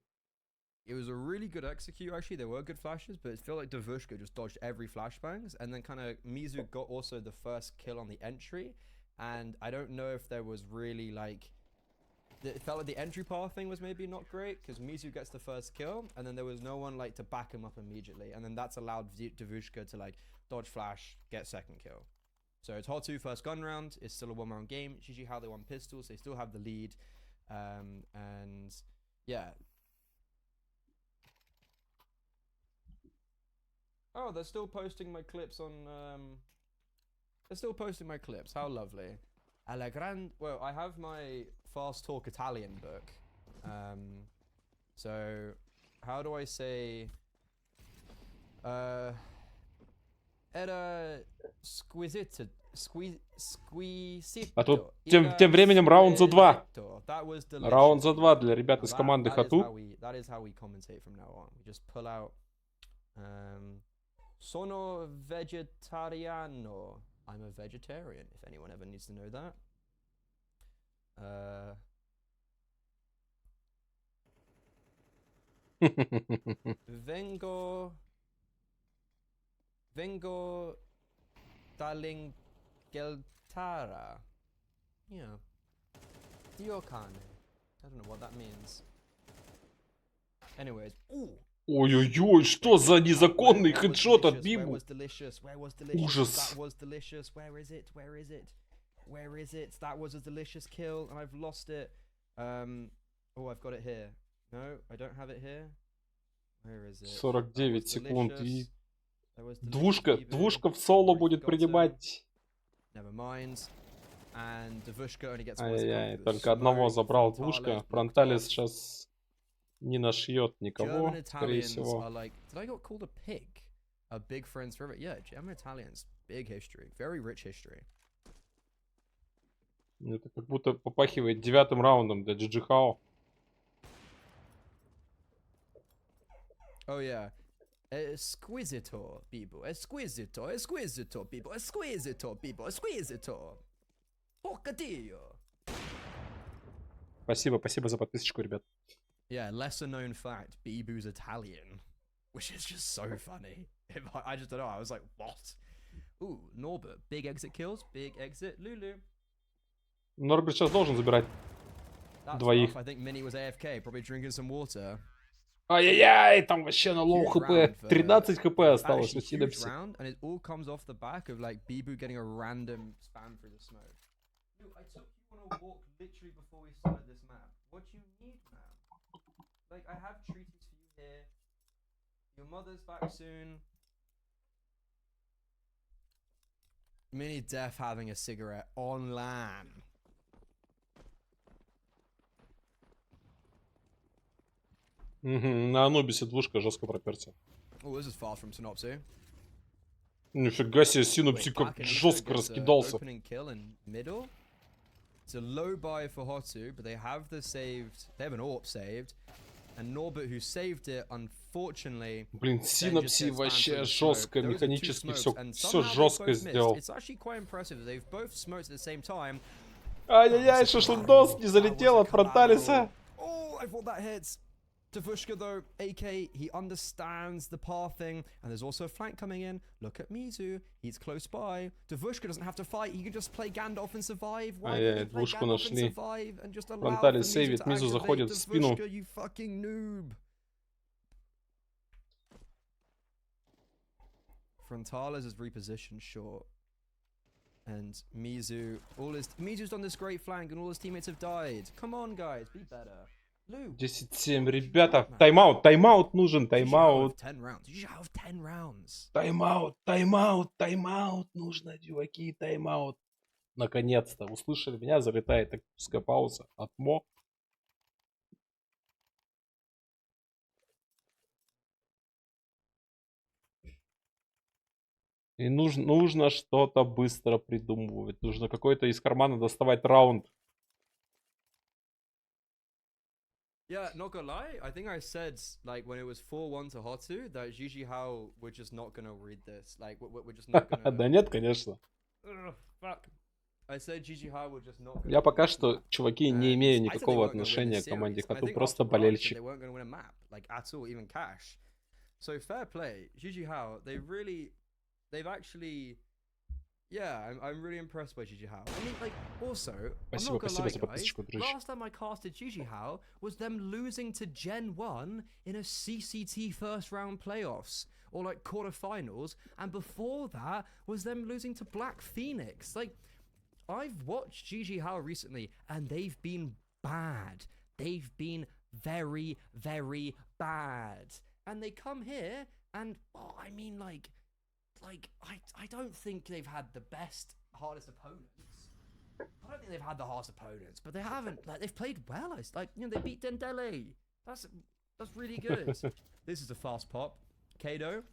Speaker 1: It was a really good execute, actually. There were good flashes, but it felt like Devushka just dodged every flashbangs. And then kind of Mizu got also the first kill on the entry. And I don't know if there was really like... It felt like the entry path thing was maybe not great, because Mizu gets the first kill, and then there was no one like to back him up immediately. And then that's allowed Devushka to like dodge flash, get second kill. So it's HOTU first gun round. It's still a 1-round game. JiJieHao, they won pistols. They still have the lead. And yeah. Oh, they're still posting my clips on... They're still posting my clips. How lovely. Alla Grande... Well, I have my Fast Talk Italian book. So, how do I say... Era squisite...
Speaker 2: А тут тем временем раунд за 2. Раунд за 2 для ребят из команды HOTU.
Speaker 1: Sono vegetariano. I'm a vegetarian, if anyone ever needs to know that. Vengo dalingeltara. Yeah. Dio cane. I don't know what that means. Anyways. Ooh.
Speaker 2: Ой-ой-ой, что за незаконный хедшот от Бибу? Ужас.
Speaker 1: Where is it? That was a delicious kill, and I've lost it. Oh, I've got it here. No, I don't have it here. Where is it?
Speaker 2: 49 секунд и двушка в соло будет принимать. Ай-яй-яй, только одного забрал двушка. Фронталис сейчас не нашьет никого, скорее всего.
Speaker 1: Did I get called a pig? A big friends forever? Yeah, German Italians, big history, very rich history.
Speaker 2: Это как будто попахивает 9-м раундом для JiJieHao.
Speaker 1: Oh yeah. Esquisito, people. Esquisito, people. Esquisito, people. Esquisito. Bocadillo.
Speaker 2: Спасибо за подписочку, ребят.
Speaker 1: Yeah, lesser known fact, Bibu's Italian, which is just so funny. I just don't know, I was like, what? Ooh, Norbert, big exit kills, big exit, Lulu.
Speaker 2: Норберт сейчас должен забирать двоих.
Speaker 1: I think Mini was AFK, probably drinking some water.
Speaker 2: Ай-яй-яй, там вообще на лоу хп. 13 хп осталось у Синапси.
Speaker 1: And it all comes off the back of like Bibu getting a random spam through the smoke. Dude, I took you on a walk literally before we started this map. What do you need, man? Like, I have treaties for you here. Your mother's back soon. Mini Def having a cigarette on LAN.
Speaker 2: На Анубисе двушка жестко проперся.
Speaker 1: Oh, this is far from Synopsy.
Speaker 2: Нифига себе, Синапси как жестко раскидался.
Speaker 1: It's a low buy for HOTU, but they have the saved. They have an AWP saved. And Norbert, who saved it, unfortunately.
Speaker 2: Блин, Синапси вообще жестко, механически все жестко сделал.
Speaker 1: It's actually quite impressive that they've both smoked at the same time.
Speaker 2: Ай-яй-яй, шашлындос не залетел от Фронталиса.
Speaker 1: Oh, I thought that hits. Davushka though, AK, he understands the pathing, and there's also a flank coming in. Look at Mizu, he's close by. Davushka doesn't have to fight, he can just play Gandalf and survive. Why can't he play Gandalf and survive and just allow
Speaker 2: Фронталис сейвит, Мизу заходит в спину.
Speaker 1: Davushka, you fucking noob. Frontalis is repositioned short. And Mizu, Mizu's done this great flank and all his teammates have died. Come on guys, be better.
Speaker 2: 10-7, ребята, тайм-аут нужен, тайм-аут. Тайм-аут нужно, чуваки, тайм-аут. Наконец-то, услышали меня, залетает тактическая пауза от Мо. И нужно что-то быстро придумывать, нужно какой-то из кармана доставать раунд.
Speaker 1: Yeah, not gonna lie, I think I said, like, when it was 4-1 to HOTU, that JiJieHao, we're just not gonna read this. Like, we're just not gonna...
Speaker 2: Да нет, конечно.
Speaker 1: Fuck. I said JiJieHao, we're just not gonna...
Speaker 2: Я пока что, чуваки, не имею никакого отношения к команде HOTU, просто болельщик.
Speaker 1: They weren't gonna win a map, like, at all, even cash. So, fair play. JiJieHao, they've actually... Yeah, I'm really impressed by JiJieHao. I mean, like, also, I'm not gonna lie, guys, last time I casted JiJieHao was them losing to Gen 1 in a CCT first round playoffs, or like quarterfinals, and before that was them losing to Black Phoenix. Like, I've watched JiJieHao recently, and they've been bad. They've been very, very bad. And they come here, and, oh, I mean, like, I don't think they've had the best, hardest opponents. I don't think they've had the hardest opponents, but they haven't. Like, they've played well. It's like, you know, they beat Dendele. That's really good. This is a fast pop. Kado,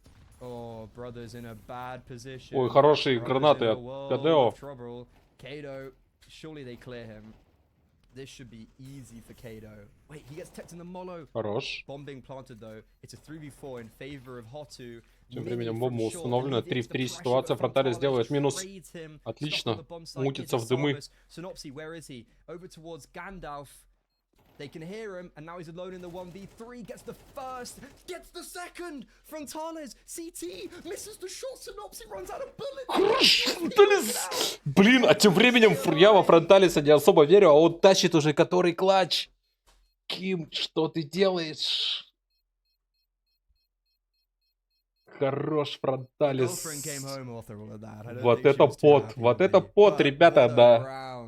Speaker 1: Oh, brother's in a bad position.
Speaker 2: Ой, хорошие
Speaker 1: Brother's
Speaker 2: гранаты
Speaker 1: in a
Speaker 2: от
Speaker 1: world
Speaker 2: КДО.
Speaker 1: of trouble. Kato, surely they clear him. This should be easy for Kato. Wait, he gets teched in the molo.
Speaker 2: Хорош.
Speaker 1: Bomb being planted though. It's a 3v4 in favor of HOTU.
Speaker 2: Тем временем бомба установлена. 3 в 3 ситуация. Фронталис делает минус. Отлично. Мутится в дымы.
Speaker 1: Synopsy, where is he? Over towards Gandalf. They can hear him, and now he's alone in the 1v3. Gets the first, gets the second. Frontales, CT, misses the shot. Synopsy runs out of bullets.
Speaker 2: Хорош, Фронталис. Блин, а тем временем я во Фронталиса не особо верю, а он тащит уже который клатч. Ким, что ты делаешь? Хорош, Фронталис. Вот это пот. Вот это пот, ребята, да.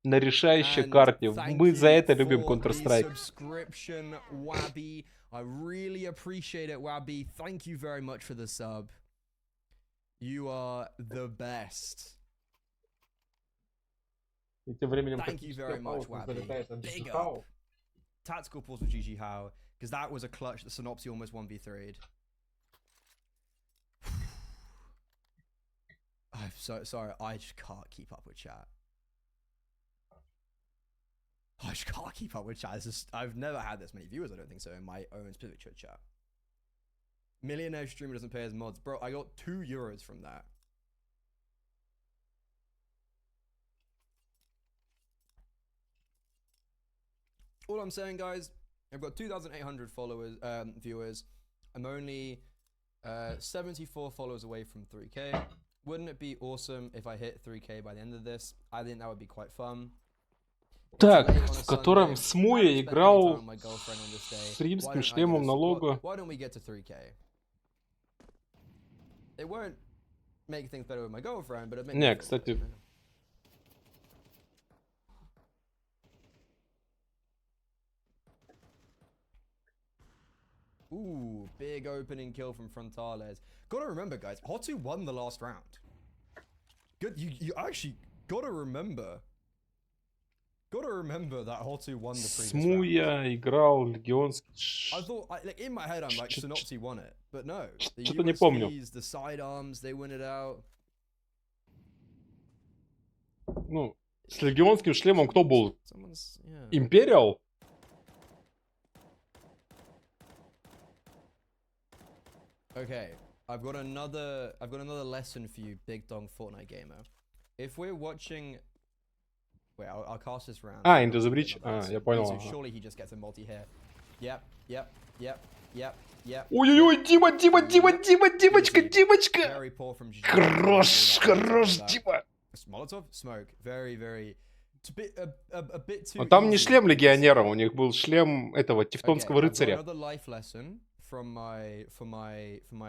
Speaker 2: На решающей карте. Мы за это любим Counter-Strike.
Speaker 1: I really appreciate it, Wabby. Thank you very much for the sub. You are the best.
Speaker 2: И тем временем,
Speaker 1: Thank you very much, Wabby. Big up. Tactical pause with JiJieHao, because that was a clutch that Synopsy almost 1v3'd. I'm so sorry, I just can't keep up with chat. I just can't keep up with chat. I've never had this many viewers, I don't think so, in my own specific chat. Millionaire streamer doesn't pay his mods. Bro, I got €2 from that. All I'm saying, guys, I've got 2,800 followers, viewers. I'm only 74 followers away from 3K. Wouldn't it be awesome if I hit 3K by the end of this? I think that would be quite fun.
Speaker 2: Так, в котором Смуя играл с римским шлемом на лого.
Speaker 1: Why don't we get to 3K? It won't make things better with my girlfriend, but it makes
Speaker 2: Не, кстати...
Speaker 1: Ooh, big opening kill from Frontales. Gotta remember, guys, HOTU won the last round. Good, you actually gotta remember. Gotta remember that HOTU won the previous round.
Speaker 2: Смуя играл легионский...
Speaker 1: I thought, like, in my head, I'm like, Synopsy won it. But no. The
Speaker 2: Что-то не помню.
Speaker 1: USPs, the sidearms, they win it out.
Speaker 2: Ну, с легионским шлемом кто был? Империал?
Speaker 1: Okay, I've got another lesson for you, big dong Fortnite gamer. If we're watching, wait, I'll cast this round.
Speaker 2: А, Into the Breach. А, я понял.
Speaker 1: So surely he just gets a multi here. Yep.
Speaker 2: Ой-ой-ой, Димочка! Хорош, Дима!
Speaker 1: Molotov, smoke, very. It's a bit too.
Speaker 2: Но там не шлем легионера, у них был шлем этого тевтонского рыцаря.
Speaker 1: Another life lesson from my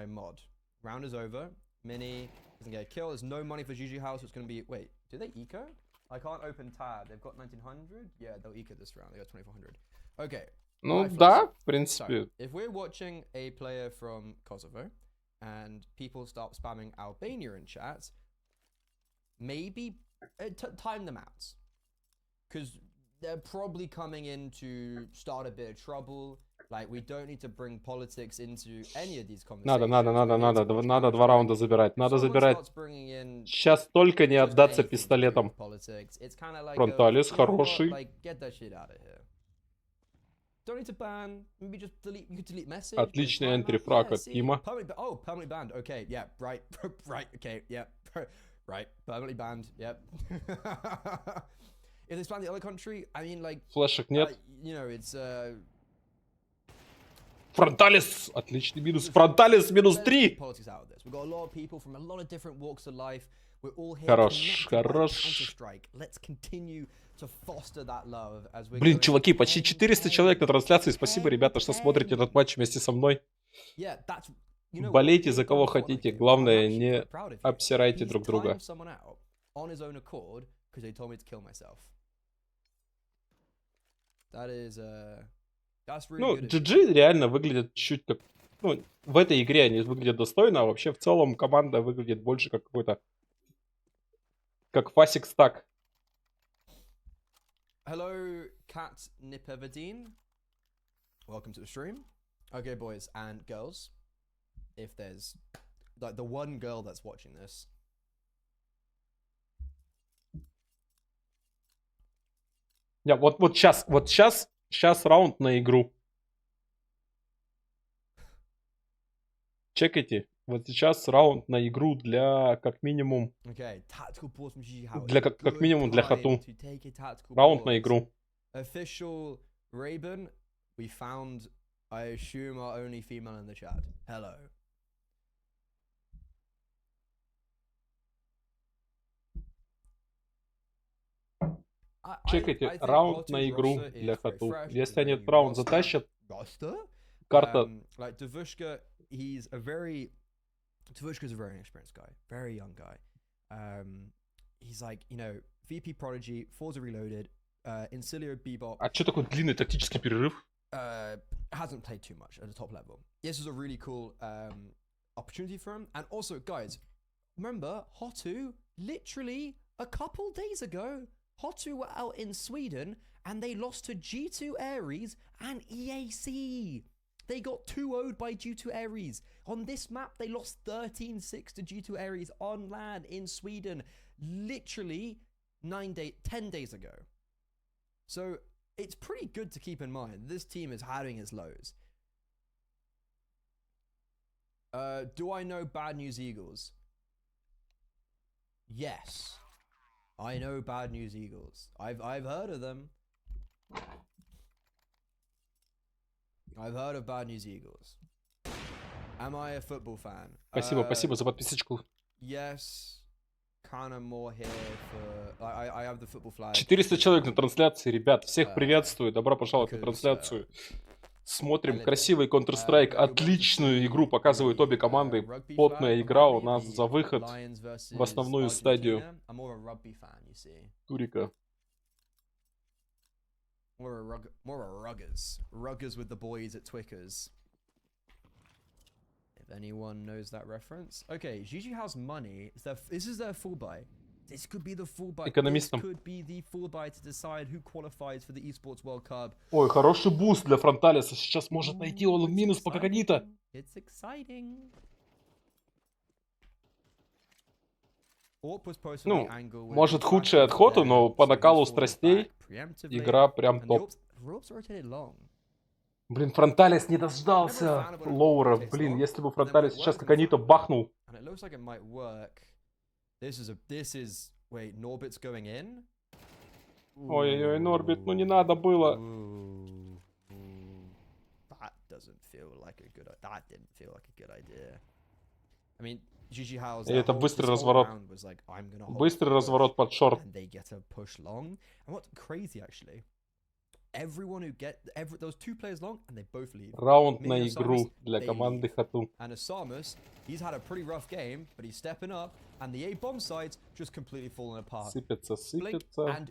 Speaker 1: mod. Round is over. Mini doesn't get a kill. There's no money for JiJieHao, so it's gonna be. Wait, do they eco? I can't open tab. They've got 1900. Yeah, they'll eco this round. They got 2400. Okay.
Speaker 2: Ну да, в принципе.
Speaker 1: So, if we're watching a player from Kosovo and people start spamming Albania in chat, maybe time them out, because they're probably coming in to start a bit of trouble. Like, we don't need to bring politics into any of these conversations.
Speaker 2: Надо 2 раунда забирать. Надо забирать. Сейчас только не отдаться пистолетом. Фронталис хороший. Отличный энтри-фраг от Тима.
Speaker 1: Oh, permanently banned. Okay, yeah, right, okay, yeah, right, permanently banned, yep. If they ban the other country, I mean, like,
Speaker 2: флешек нет.
Speaker 1: You know, it's
Speaker 2: Фронталис! Отличный минус. Фронталис минус 3! Хорош. Блин, чуваки, почти 400 человек на трансляции. Спасибо, ребята, что смотрите этот матч вместе со мной. Болейте за кого хотите. Главное, не обсирайте друг друга. Ну, JiJie реально выглядит чуть как... Ну, в этой игре они выглядят достойно, а вообще в целом команда выглядит больше как какой-то... Как Фасик Стак.
Speaker 1: Hello, Cat Nipevadine. Welcome to the stream. Okay, boys and girls. if there's like the one girl that's watching this.
Speaker 2: Я вот сейчас раунд на игру. Чекайте. Вот сейчас раунд на игру для как минимум.
Speaker 1: Okay, tactical pause from JiJieHao.
Speaker 2: Для как минимум для HOTU. Раунд на игру.
Speaker 1: Official Raven, we found, I assume, our only female in the chat. Hello.
Speaker 2: Чекайте, раунд на игру для HOTU. Если они этот раунд затащат, карта...
Speaker 1: Like Devushka, he's a very... Devushka's a very inexperienced guy. Very young guy. He's like, you know, VP Prodigy, Forza Reloaded, Incilio Bebop.
Speaker 2: А что такой длинный тактический перерыв?
Speaker 1: Hasn't played too much at the top level. This is a really cool opportunity for him. And also, guys, remember, HOTU, literally a couple days ago, HOTU were out in Sweden and they lost to G2 Ares and EAC. They got 2-0'd by G2 Ares. On this map, they lost 13-6 to G2 Ares on land in Sweden, literally 10 days ago. So it's pretty good to keep in mind. This team is having its lows. Do I know Bad News Eagles? Yes. I know Bad News Eagles. I've heard of them. I've heard of Bad News Eagles. Am I a football fan?
Speaker 2: Спасибо за подписочку.
Speaker 1: Yes. Kind of more here for... I have the football flag.
Speaker 2: 400 человек на трансляции, ребят. Всех приветствую. Добро пожаловать на трансляцию. Смотрим красивый Counter-Strike. Отличную игру показывают обе команды. Плотная игра у нас за выход в основную стадию турика.
Speaker 1: More a ruggers. Ruggers with the boys at Twickers. If anyone knows that reference. Okay, JiJieHao's money. This is their full buy. This could be the full buy. This could be the full buy to decide who qualifies for the Esports World Cup.
Speaker 2: Ой, хороший буст для Фронталиса. Сейчас может найти он в минус пока Когнита.
Speaker 1: It's exciting.
Speaker 2: Ну, может худший от HOTU, но по накалу страстей игра прям топ. Блин, Фронталис не дождался лоура. Блин, если бы Фронталис сейчас как они-то бахнул. Ой-ой-ой, Норбит, ну не надо было. И это быстрый разворот. Быстрый разворот под шорт. Раунд на игру для команды HOTU. Сыпется, сыпется.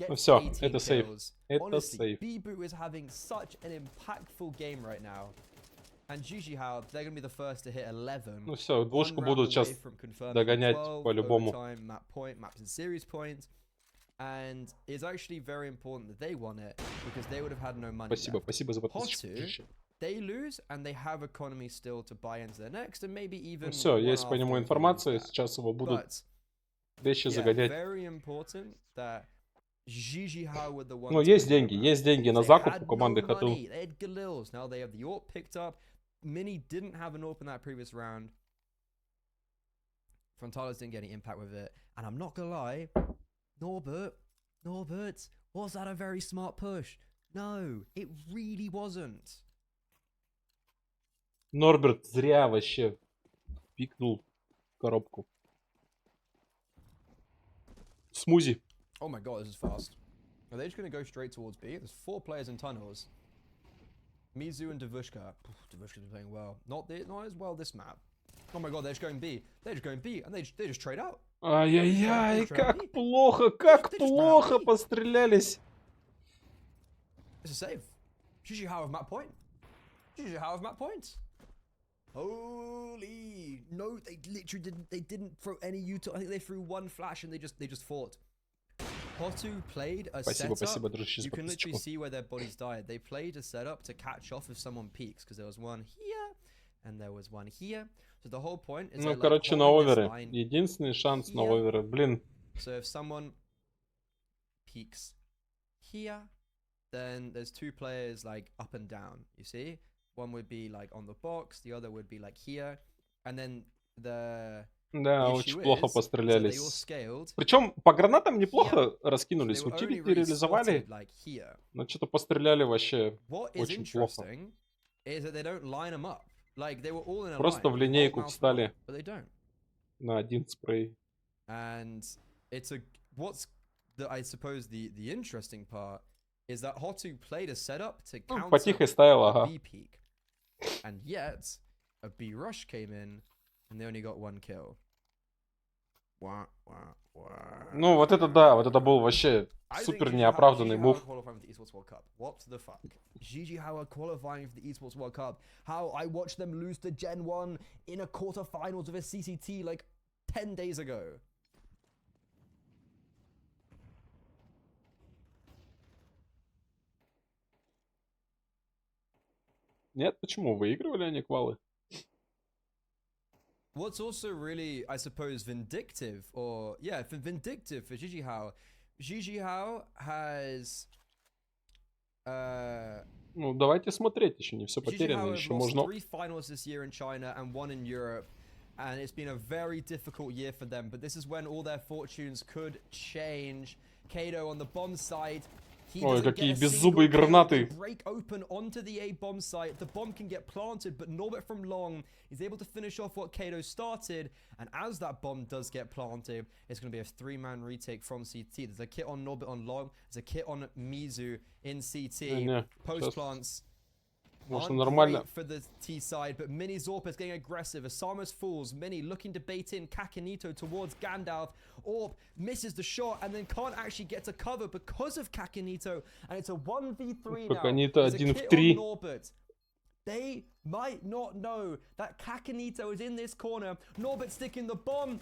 Speaker 2: Ну все, это сейф. Это сейф.
Speaker 1: Bibu is having such an impactful game right now. And JiJieHao, they're going to be the first to hit 11.
Speaker 2: Ну все, двушку будут сейчас догонять по-любому.
Speaker 1: Maps and series point. And it's actually very important that they won it because they would have had no money.
Speaker 2: Спасибо, спасибо за подписочку.
Speaker 1: They lose and they have economy still to buy into their next and maybe even.
Speaker 2: Ну все, есть по нему информация, сейчас его будут вещи загонять. Ну, есть деньги на закуп у команды HOTU.
Speaker 1: Mini didn't have an AWP in that previous round. Frontalis didn't get any impact with it. And I'm not gonna lie, Norbert, was that a very smart push? No, it really wasn't.
Speaker 2: Норберт зря вообще пикнул коробку. Смузи.
Speaker 1: Oh my god, this is fast. Are they just going to go straight towards B? There's 4 players in tunnels. Mizu and Devushka. Devushka's been playing well. Not as well this map. Oh my god, they're just going B. They're just going B, and they just trade out.
Speaker 2: Ай-яй-яй, как плохо пострелялись.
Speaker 1: It's a save. JiJieHao of map point. JiJieHao of map points. Holy. No, they literally didn't throw any util. I think they threw one flash and they just fought. HOTU played a
Speaker 2: Спасибо,
Speaker 1: setup.
Speaker 2: спасибо, дружище, за
Speaker 1: You can literally
Speaker 2: подписочку.
Speaker 1: see where their bodies died. They played a setup to catch off if someone peeks, because there was one here and there was one here. So the whole point is
Speaker 2: Ну,
Speaker 1: they're like
Speaker 2: короче, на
Speaker 1: holding this
Speaker 2: оверы.
Speaker 1: line
Speaker 2: Единственный шанс на
Speaker 1: here.
Speaker 2: оверы. Блин.
Speaker 1: So if someone peeks here, then there's two players like up and down, you see? One would be like on the box, the other would be like here. And then the
Speaker 2: Да, очень плохо пострелялись.
Speaker 1: scaled.
Speaker 2: Причем по гранатам неплохо раскинулись. Утилити реализовали,
Speaker 1: like here.
Speaker 2: но что-то постреляли вообще очень плохо.
Speaker 1: Is that they don't line them up. Like they were all in a
Speaker 2: Просто
Speaker 1: line.
Speaker 2: в линейку встали
Speaker 1: But they don't.
Speaker 2: на один спрей.
Speaker 1: And it's I suppose the interesting part is that HOTU played a setup to counter
Speaker 2: Потихо ставил, ага.
Speaker 1: B peak. And yet a B rush came in and they only got one kill.
Speaker 2: Ну, вот это да, вот это был вообще супер неоправданный мув.
Speaker 1: What the fuck? JiJieHao are qualifying for the Esports World Cup. How I watched them lose to Gen 1 in a quarterfinals of a CCT like 10 days ago.
Speaker 2: Нет, почему? Выигрывали они квалы?
Speaker 1: What's also really, I suppose, vindictive, or yeah, vindictive for JiJieHao. JiJieHao has.
Speaker 2: Ну, давайте смотреть, еще не все потеряно, еще можно.
Speaker 1: JiJieHao have lost 3 finals this year in China and 1 in Europe, and it's been a very difficult year for them. But this is when all their fortunes could change. Kado on the bomb side.
Speaker 2: Ой, какие беззубые гранаты.
Speaker 1: Break open onto the A bomb site. The bomb can get planted, but Norbert from long is able to finish off what Kado started. And as that bomb does get planted, it's going to be a 3-man retake from CT. There's a kit on Norbert on long. There's a kit on Mizu in CT. Post plants.
Speaker 2: Можно нормально.
Speaker 1: For the T side, but Mini Zorp is getting aggressive. Asama's falls. Mini looking to bait in Kakanito towards Gandalf. Orp misses the shot and then can't actually get to cover because of Kakanito. And it's a 1v3 now.
Speaker 2: Kakanito 1 в 3.
Speaker 1: Norbert. They might not know that Kakanito is in this corner. Norbert sticking the bomb.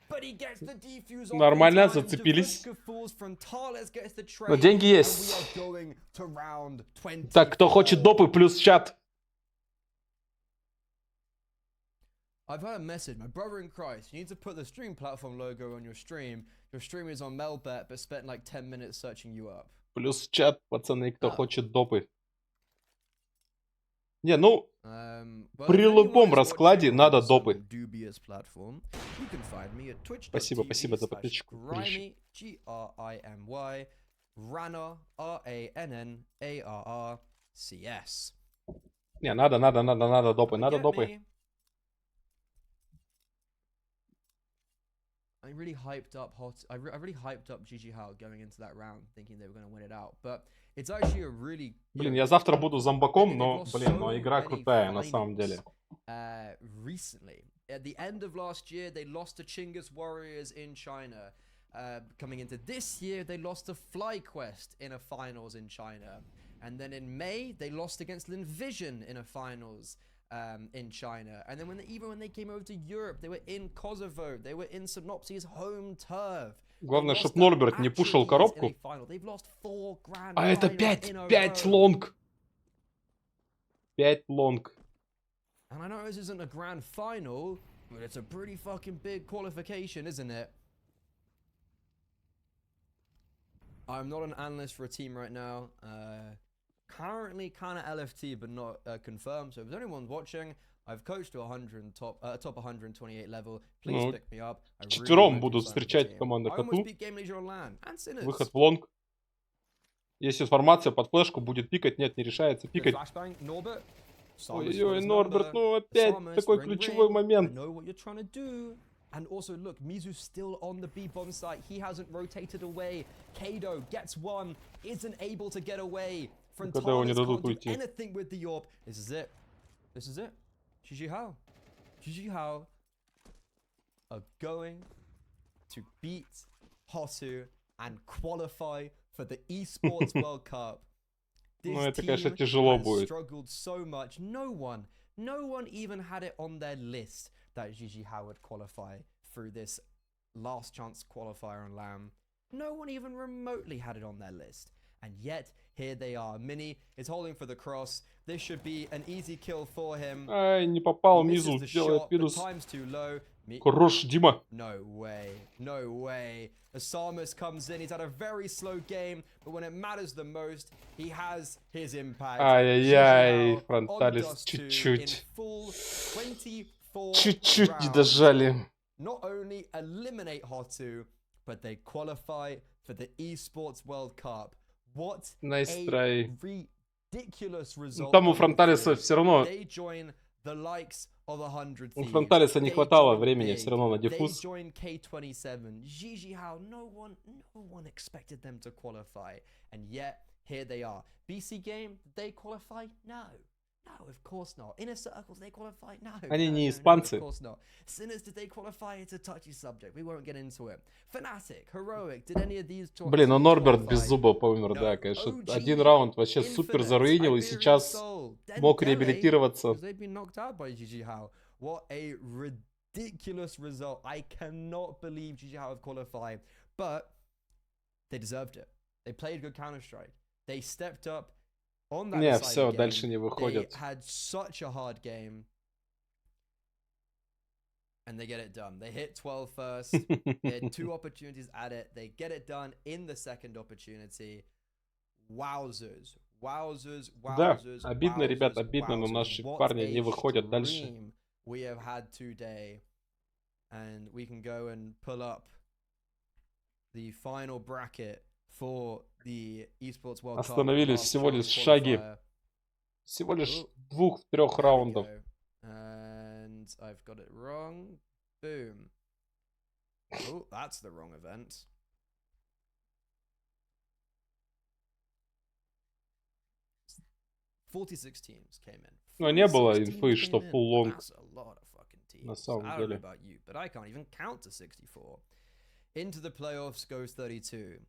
Speaker 1: But he gets the defuse.
Speaker 2: Нормально, зацепились. Но деньги есть. Так, кто хочет допы, плюс чат.
Speaker 1: I've had a message. My brother in Christ, you need to put the stream platform logo on your stream. Your stream is on Melbet, but spent like 10 minutes searching you up.
Speaker 2: Плюс чат, пацаны, кто хочет допы. Не, ну, при любом раскладе надо допы. Спасибо, спасибо за подписчику. Не, надо допы, надо допы.
Speaker 1: I really hyped up I really hyped up JiJieHao going into that round, thinking they were going to win it out. But it's actually a really.
Speaker 2: Блин, я завтра буду зомбаком, но, блин, но игра крутая на самом деле.
Speaker 1: Recently, at the end of last year, they lost to Chinggis Warriors in China. Coming into this year, they lost to FlyQuest in a finals in China, and then in May they lost against Linvision in a finals. In China, and then even when they came over to Europe, they were in Kosovo, they were in Synopsys' home turf.
Speaker 2: Главное, чтоб Норберт не пушил коробку. А это 5 лонг. 5 лонг.
Speaker 1: And I know this isn't a grand final, but it's a pretty fucking big qualification, isn't it? I'm not an analyst for a team right now. Currently kind of LFT, but not confirmed. So if anyone's watching, I've coached to 100 top 128 level. Please pick me up.
Speaker 2: Четвером будут встречать команда HOTU. Выход в лонг. Есть информация, под флешку будет пикать. Нет, не решается пикать. Ой-ой, Норберт, ну опять такой ключевой момент.
Speaker 1: And also, look, Mizu's still on the B-bomb site. He hasn't rotated away. Kado gets one, isn't able to get away. Frontalis can't do anything with the AWP. This is it. This is it. JiJieHao. JiJieHao are going to beat HOTU and qualify for the Esports World Cup.
Speaker 2: Ну, это, конечно, тяжело будет.
Speaker 1: Struggled so much. No one even had it on their list that JiJieHao would qualify through this last chance qualifier on LAM. No one even remotely had it on their list. And yet, here they are. Mini is holding for the cross. This should be an easy kill for him.
Speaker 2: Ай, не попал,
Speaker 1: He misses
Speaker 2: Мизу
Speaker 1: the
Speaker 2: делает
Speaker 1: shot, but
Speaker 2: минус.
Speaker 1: time's too low.
Speaker 2: Хорош, Дима.
Speaker 1: No way. No way. Asamus comes in. He's had a very slow game, but when it matters the most, he has his impact.
Speaker 2: Ай-яй-яй,
Speaker 1: JiJieHao
Speaker 2: Фронталис
Speaker 1: on Dust 2 in
Speaker 2: чуть-чуть.
Speaker 1: full 24
Speaker 2: Чуть-чуть не
Speaker 1: rounds.
Speaker 2: дожали.
Speaker 1: Not only eliminate HOTU, but they qualify for the Esports World Cup. What
Speaker 2: Nice
Speaker 1: a
Speaker 2: try.
Speaker 1: ridiculous result.
Speaker 2: Там у Фронталиса все равно...
Speaker 1: They join the likes of 100
Speaker 2: У
Speaker 1: Thieves.
Speaker 2: Фронталиса не
Speaker 1: They
Speaker 2: хватало
Speaker 1: join
Speaker 2: времени
Speaker 1: big.
Speaker 2: все равно на
Speaker 1: They
Speaker 2: диффуз.
Speaker 1: join K27. JiJieHao, no one expected them to qualify. And yet, here they are. BC game, did they qualify? No. No, of course not. Inner Circles, they qualify? No.
Speaker 2: Они не
Speaker 1: Of
Speaker 2: испанцы.
Speaker 1: course not. Sinners, did they qualify? It's a touchy subject. We won't get into it. Fnatic, Heroic, did any of these
Speaker 2: Блин, ну
Speaker 1: teams
Speaker 2: Норберт
Speaker 1: qualify?
Speaker 2: без зуба помер,
Speaker 1: No.
Speaker 2: да, конечно.
Speaker 1: OG,
Speaker 2: Один раунд вообще супер
Speaker 1: Infamous,
Speaker 2: заруинил, и
Speaker 1: Iberian
Speaker 2: сейчас
Speaker 1: Soul,
Speaker 2: мог
Speaker 1: Dendele,
Speaker 2: реабилитироваться.
Speaker 1: because they've been knocked out by JiJieHao. What a ridiculous result. I cannot believe JiJieHao have qualified, but they deserved it. They played good Counter-Strike. They stepped up on that
Speaker 2: Не,
Speaker 1: decided
Speaker 2: все,
Speaker 1: game.
Speaker 2: дальше не
Speaker 1: They
Speaker 2: выходят.
Speaker 1: had such a hard game. And they get it done. They hit 12 first. They had 2 opportunities at it. They get it done in the second opportunity. Wowzers. Wowzers.
Speaker 2: Да,
Speaker 1: Wowzers.
Speaker 2: обидно, ребят,
Speaker 1: wowzers,
Speaker 2: обидно, но
Speaker 1: wowzers.
Speaker 2: наши
Speaker 1: What
Speaker 2: парни
Speaker 1: a
Speaker 2: не выходят дальше.
Speaker 1: stream we have had today. And we can go and pull up the final bracket for the Esports World Cup.
Speaker 2: Остановились
Speaker 1: Last
Speaker 2: всего
Speaker 1: chance
Speaker 2: лишь в шаге.
Speaker 1: qualifier.
Speaker 2: Всего лишь
Speaker 1: Oh,
Speaker 2: 2-3
Speaker 1: there we
Speaker 2: раундов.
Speaker 1: go. And I've got it wrong. Boom. Oh, that's the wrong event. $46 teams came in.
Speaker 2: Но не было
Speaker 1: 46
Speaker 2: инфы,
Speaker 1: teams
Speaker 2: что
Speaker 1: came in.
Speaker 2: full long.
Speaker 1: That's a lot of fucking teams.
Speaker 2: На самом
Speaker 1: I don't know
Speaker 2: деле.
Speaker 1: about you, but I can't even count to 64. Into the playoffs goes 32.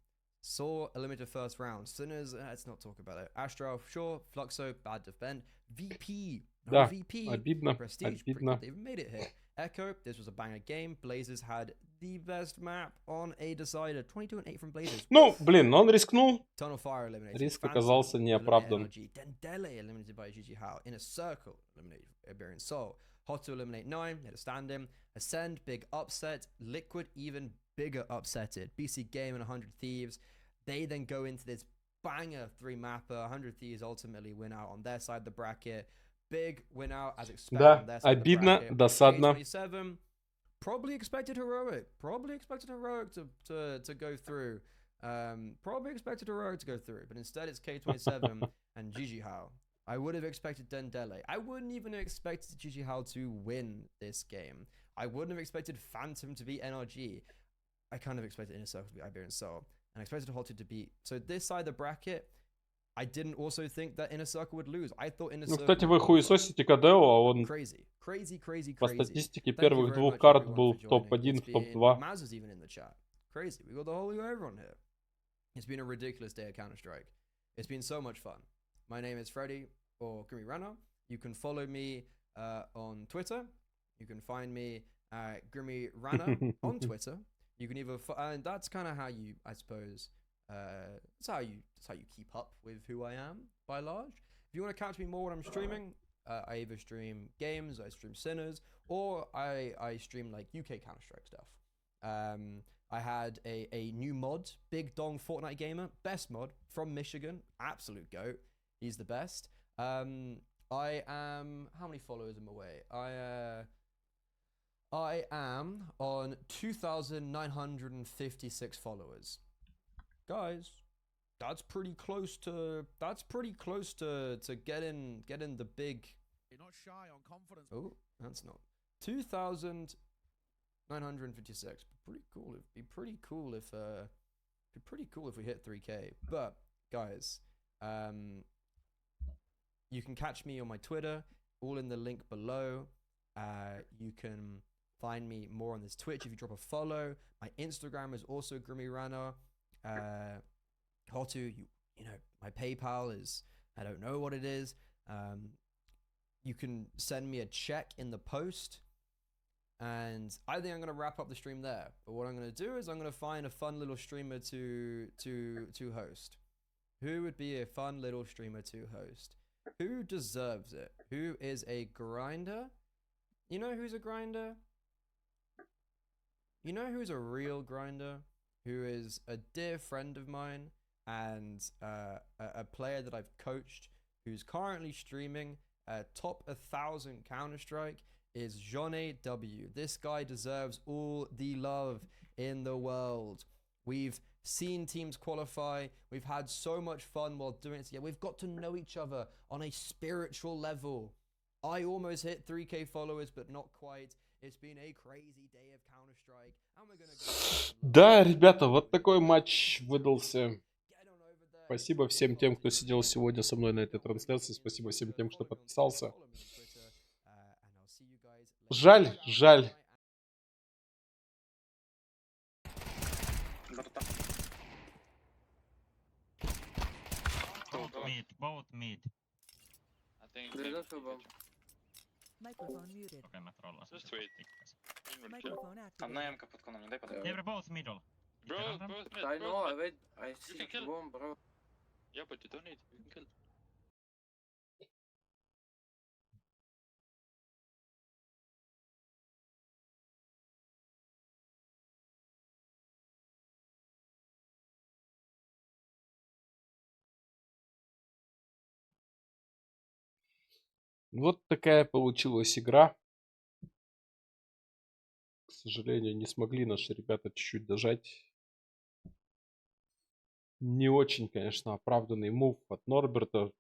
Speaker 1: Saw eliminated first round. Sinners, let's not talk about it. Astral, sure. Fluxo, bad defend. VP, no
Speaker 2: Да,
Speaker 1: VP.
Speaker 2: обидно,
Speaker 1: Prestige, pretty
Speaker 2: обидно.
Speaker 1: good. They even made it here. Echo, this was a banger game. Blazers had the best map on a decider. 22-8 from Blazers.
Speaker 2: Ну, блин, но он рискнул.
Speaker 1: Tunnel Fire eliminated.
Speaker 2: Риск
Speaker 1: Phantom
Speaker 2: оказался
Speaker 1: eliminated
Speaker 2: неоправдан.
Speaker 1: NRG. Dendele eliminated by JiJieHao. In a circle, eliminated Iberian Soul. HOTU eliminate 9, they had a stand-in. Ascend, big upset. Liquid, even bigger upsetted. BC Game and 100 Thieves. They then go into this banger 3-mapper. 100 Thieves ultimately win out on their side of the bracket. Big win out as expected
Speaker 2: Да,
Speaker 1: on their side of the
Speaker 2: обидно,
Speaker 1: bracket.
Speaker 2: досадно.
Speaker 1: K27, probably expected Heroic. Probably expected Heroic to go through. Probably expected Heroic to go through. But instead it's K27 and JiJieHao. I would have expected Dendele. I wouldn't even have expected JiJieHao to win this game. I wouldn't have expected Phantom to beat NRG. I kind of expected Inner Circle to beat Iberian Soul. And I expected HOTU to beat. So this side of the bracket, I didn't also think that Inner Circle would lose. I thought Inner
Speaker 2: Ну,
Speaker 1: Circle
Speaker 2: кстати, вы
Speaker 1: would qualify.
Speaker 2: хуесосите КДО, а он
Speaker 1: Crazy.
Speaker 2: по
Speaker 1: Crazy.
Speaker 2: статистике
Speaker 1: Thank you
Speaker 2: первых
Speaker 1: very
Speaker 2: 2
Speaker 1: much,
Speaker 2: карт
Speaker 1: everyone,
Speaker 2: был
Speaker 1: for
Speaker 2: в
Speaker 1: joining.
Speaker 2: топ-1,
Speaker 1: It's
Speaker 2: в
Speaker 1: been-
Speaker 2: топ-2.
Speaker 1: Maz is even in the chat. Crazy. We got the whole everyone here. It's been a ridiculous day at Counter-Strike. It's been so much fun. My name is Freddy, or Grimmy Runner. You can follow me on Twitter. You can find me at Grimmy Runner on Twitter. You can either, and that's kind of how you, I suppose, that's how you keep up with who I am by large. If you want to catch me more when I'm streaming, I either stream games, I stream Sinners, or I stream like UK Counter-Strike stuff. I had a new mod, Big Dong Fortnite Gamer, best mod from Michigan, absolute goat. He's the best. I am, how many followers am I away? I am on 2,956 followers. Guys, that's pretty close to getting the big.
Speaker 3: You're not shy on confidence.
Speaker 1: Oh, that's not 2,956. Pretty cool. It'd be pretty cool if we hit 3K. But guys, you can catch me on my Twitter, all in the link below. You can find me more on this Twitch if you drop a follow. My Instagram is also Grimmy Runner. HOTU, you know, my PayPal is, I don't know what it is. You can send me a check in the post. And I think I'm gonna wrap up the stream there. But what I'm gonna do is I'm gonna find a fun little streamer to host. Who would be a fun little streamer to host? Who deserves it? Who is a grinder? You know who's a grinder? You know who's a real grinder? Who is a dear friend of mine and a player that I've coached who's currently streaming top 1,000 Counter-Strike is JiJieHao. This guy deserves all the love in the world. We've seen teams qualify. We've had so much fun while doing it together. We've got to know each other on a spiritual level. I almost hit 3K followers, but not quite. It's been a crazy day of Counter-Strike. And we're gonna go...
Speaker 2: Да, ребята, вот такой матч выдался. Спасибо всем тем, кто сидел сегодня со мной на этой трансляции. Спасибо всем тем, кто подписался. Жаль, жаль.
Speaker 4: Both mid.
Speaker 5: I think
Speaker 6: Microphone muted.
Speaker 4: Okei, mä trollasin.
Speaker 5: Just wait.
Speaker 6: Microphone
Speaker 7: Одна
Speaker 6: activated.
Speaker 7: эмка под коном, не дай подойти.
Speaker 4: They were both middle.
Speaker 5: Bro,
Speaker 4: Did you run them?
Speaker 5: both mid,
Speaker 7: I know,
Speaker 5: both
Speaker 7: I
Speaker 5: mid.
Speaker 7: wait, I
Speaker 5: You
Speaker 7: see
Speaker 5: can kill.
Speaker 7: one, bro.
Speaker 5: Yeah, but you don't need. You can kill.
Speaker 2: Вот такая получилась игра. К сожалению, не смогли наши ребята чуть-чуть дожать. Не очень, конечно, оправданный мув от Норберта.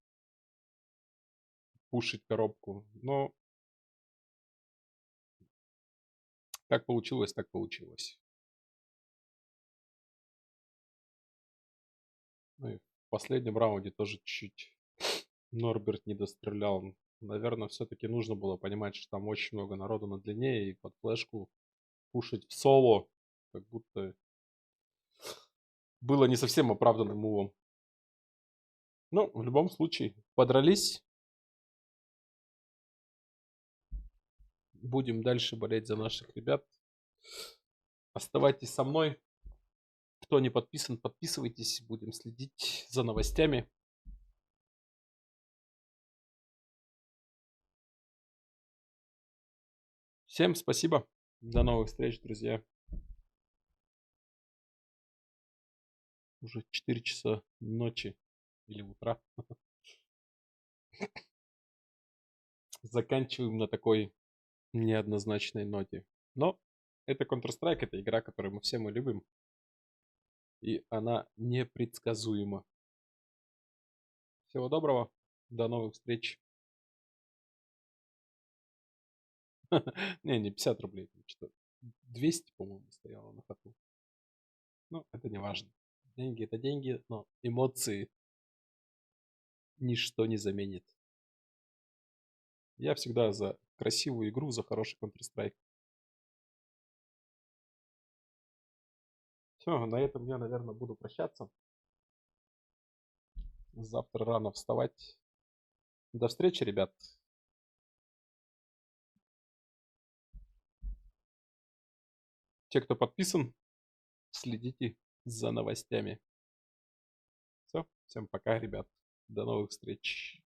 Speaker 2: Пушить коробку. Но как получилось, так получилось. Ну и в последнем раунде тоже чуть-чуть Норберт не дострелял. Наверное, все-таки нужно было понимать, что там очень много народу на длине, и под флешку пушить в соло, как будто было не совсем оправданным мувом. Ну, в любом случае, подрались. Будем дальше болеть за наших ребят. Оставайтесь со мной. Кто не подписан, подписывайтесь. Будем следить за новостями. Всем спасибо. До новых встреч, друзья. Уже 4 часа ночи или утра. Заканчиваем на такой неоднозначной ноте. Но это Counter-Strike, это игра, которую мы все любим. И она непредсказуема. Всего доброго. До новых встреч. Не 50 рублей. Что 200, по-моему, стояло на HOTU. Ну, это не важно. Деньги это деньги, но эмоции ничто не заменит. Я всегда за красивую игру, за хороший Counter-Strike. Все, на этом я, наверное, буду прощаться. Завтра рано вставать. До встречи, ребят. Те, кто подписан, следите за новостями. Все, всем пока, ребят. До новых встреч.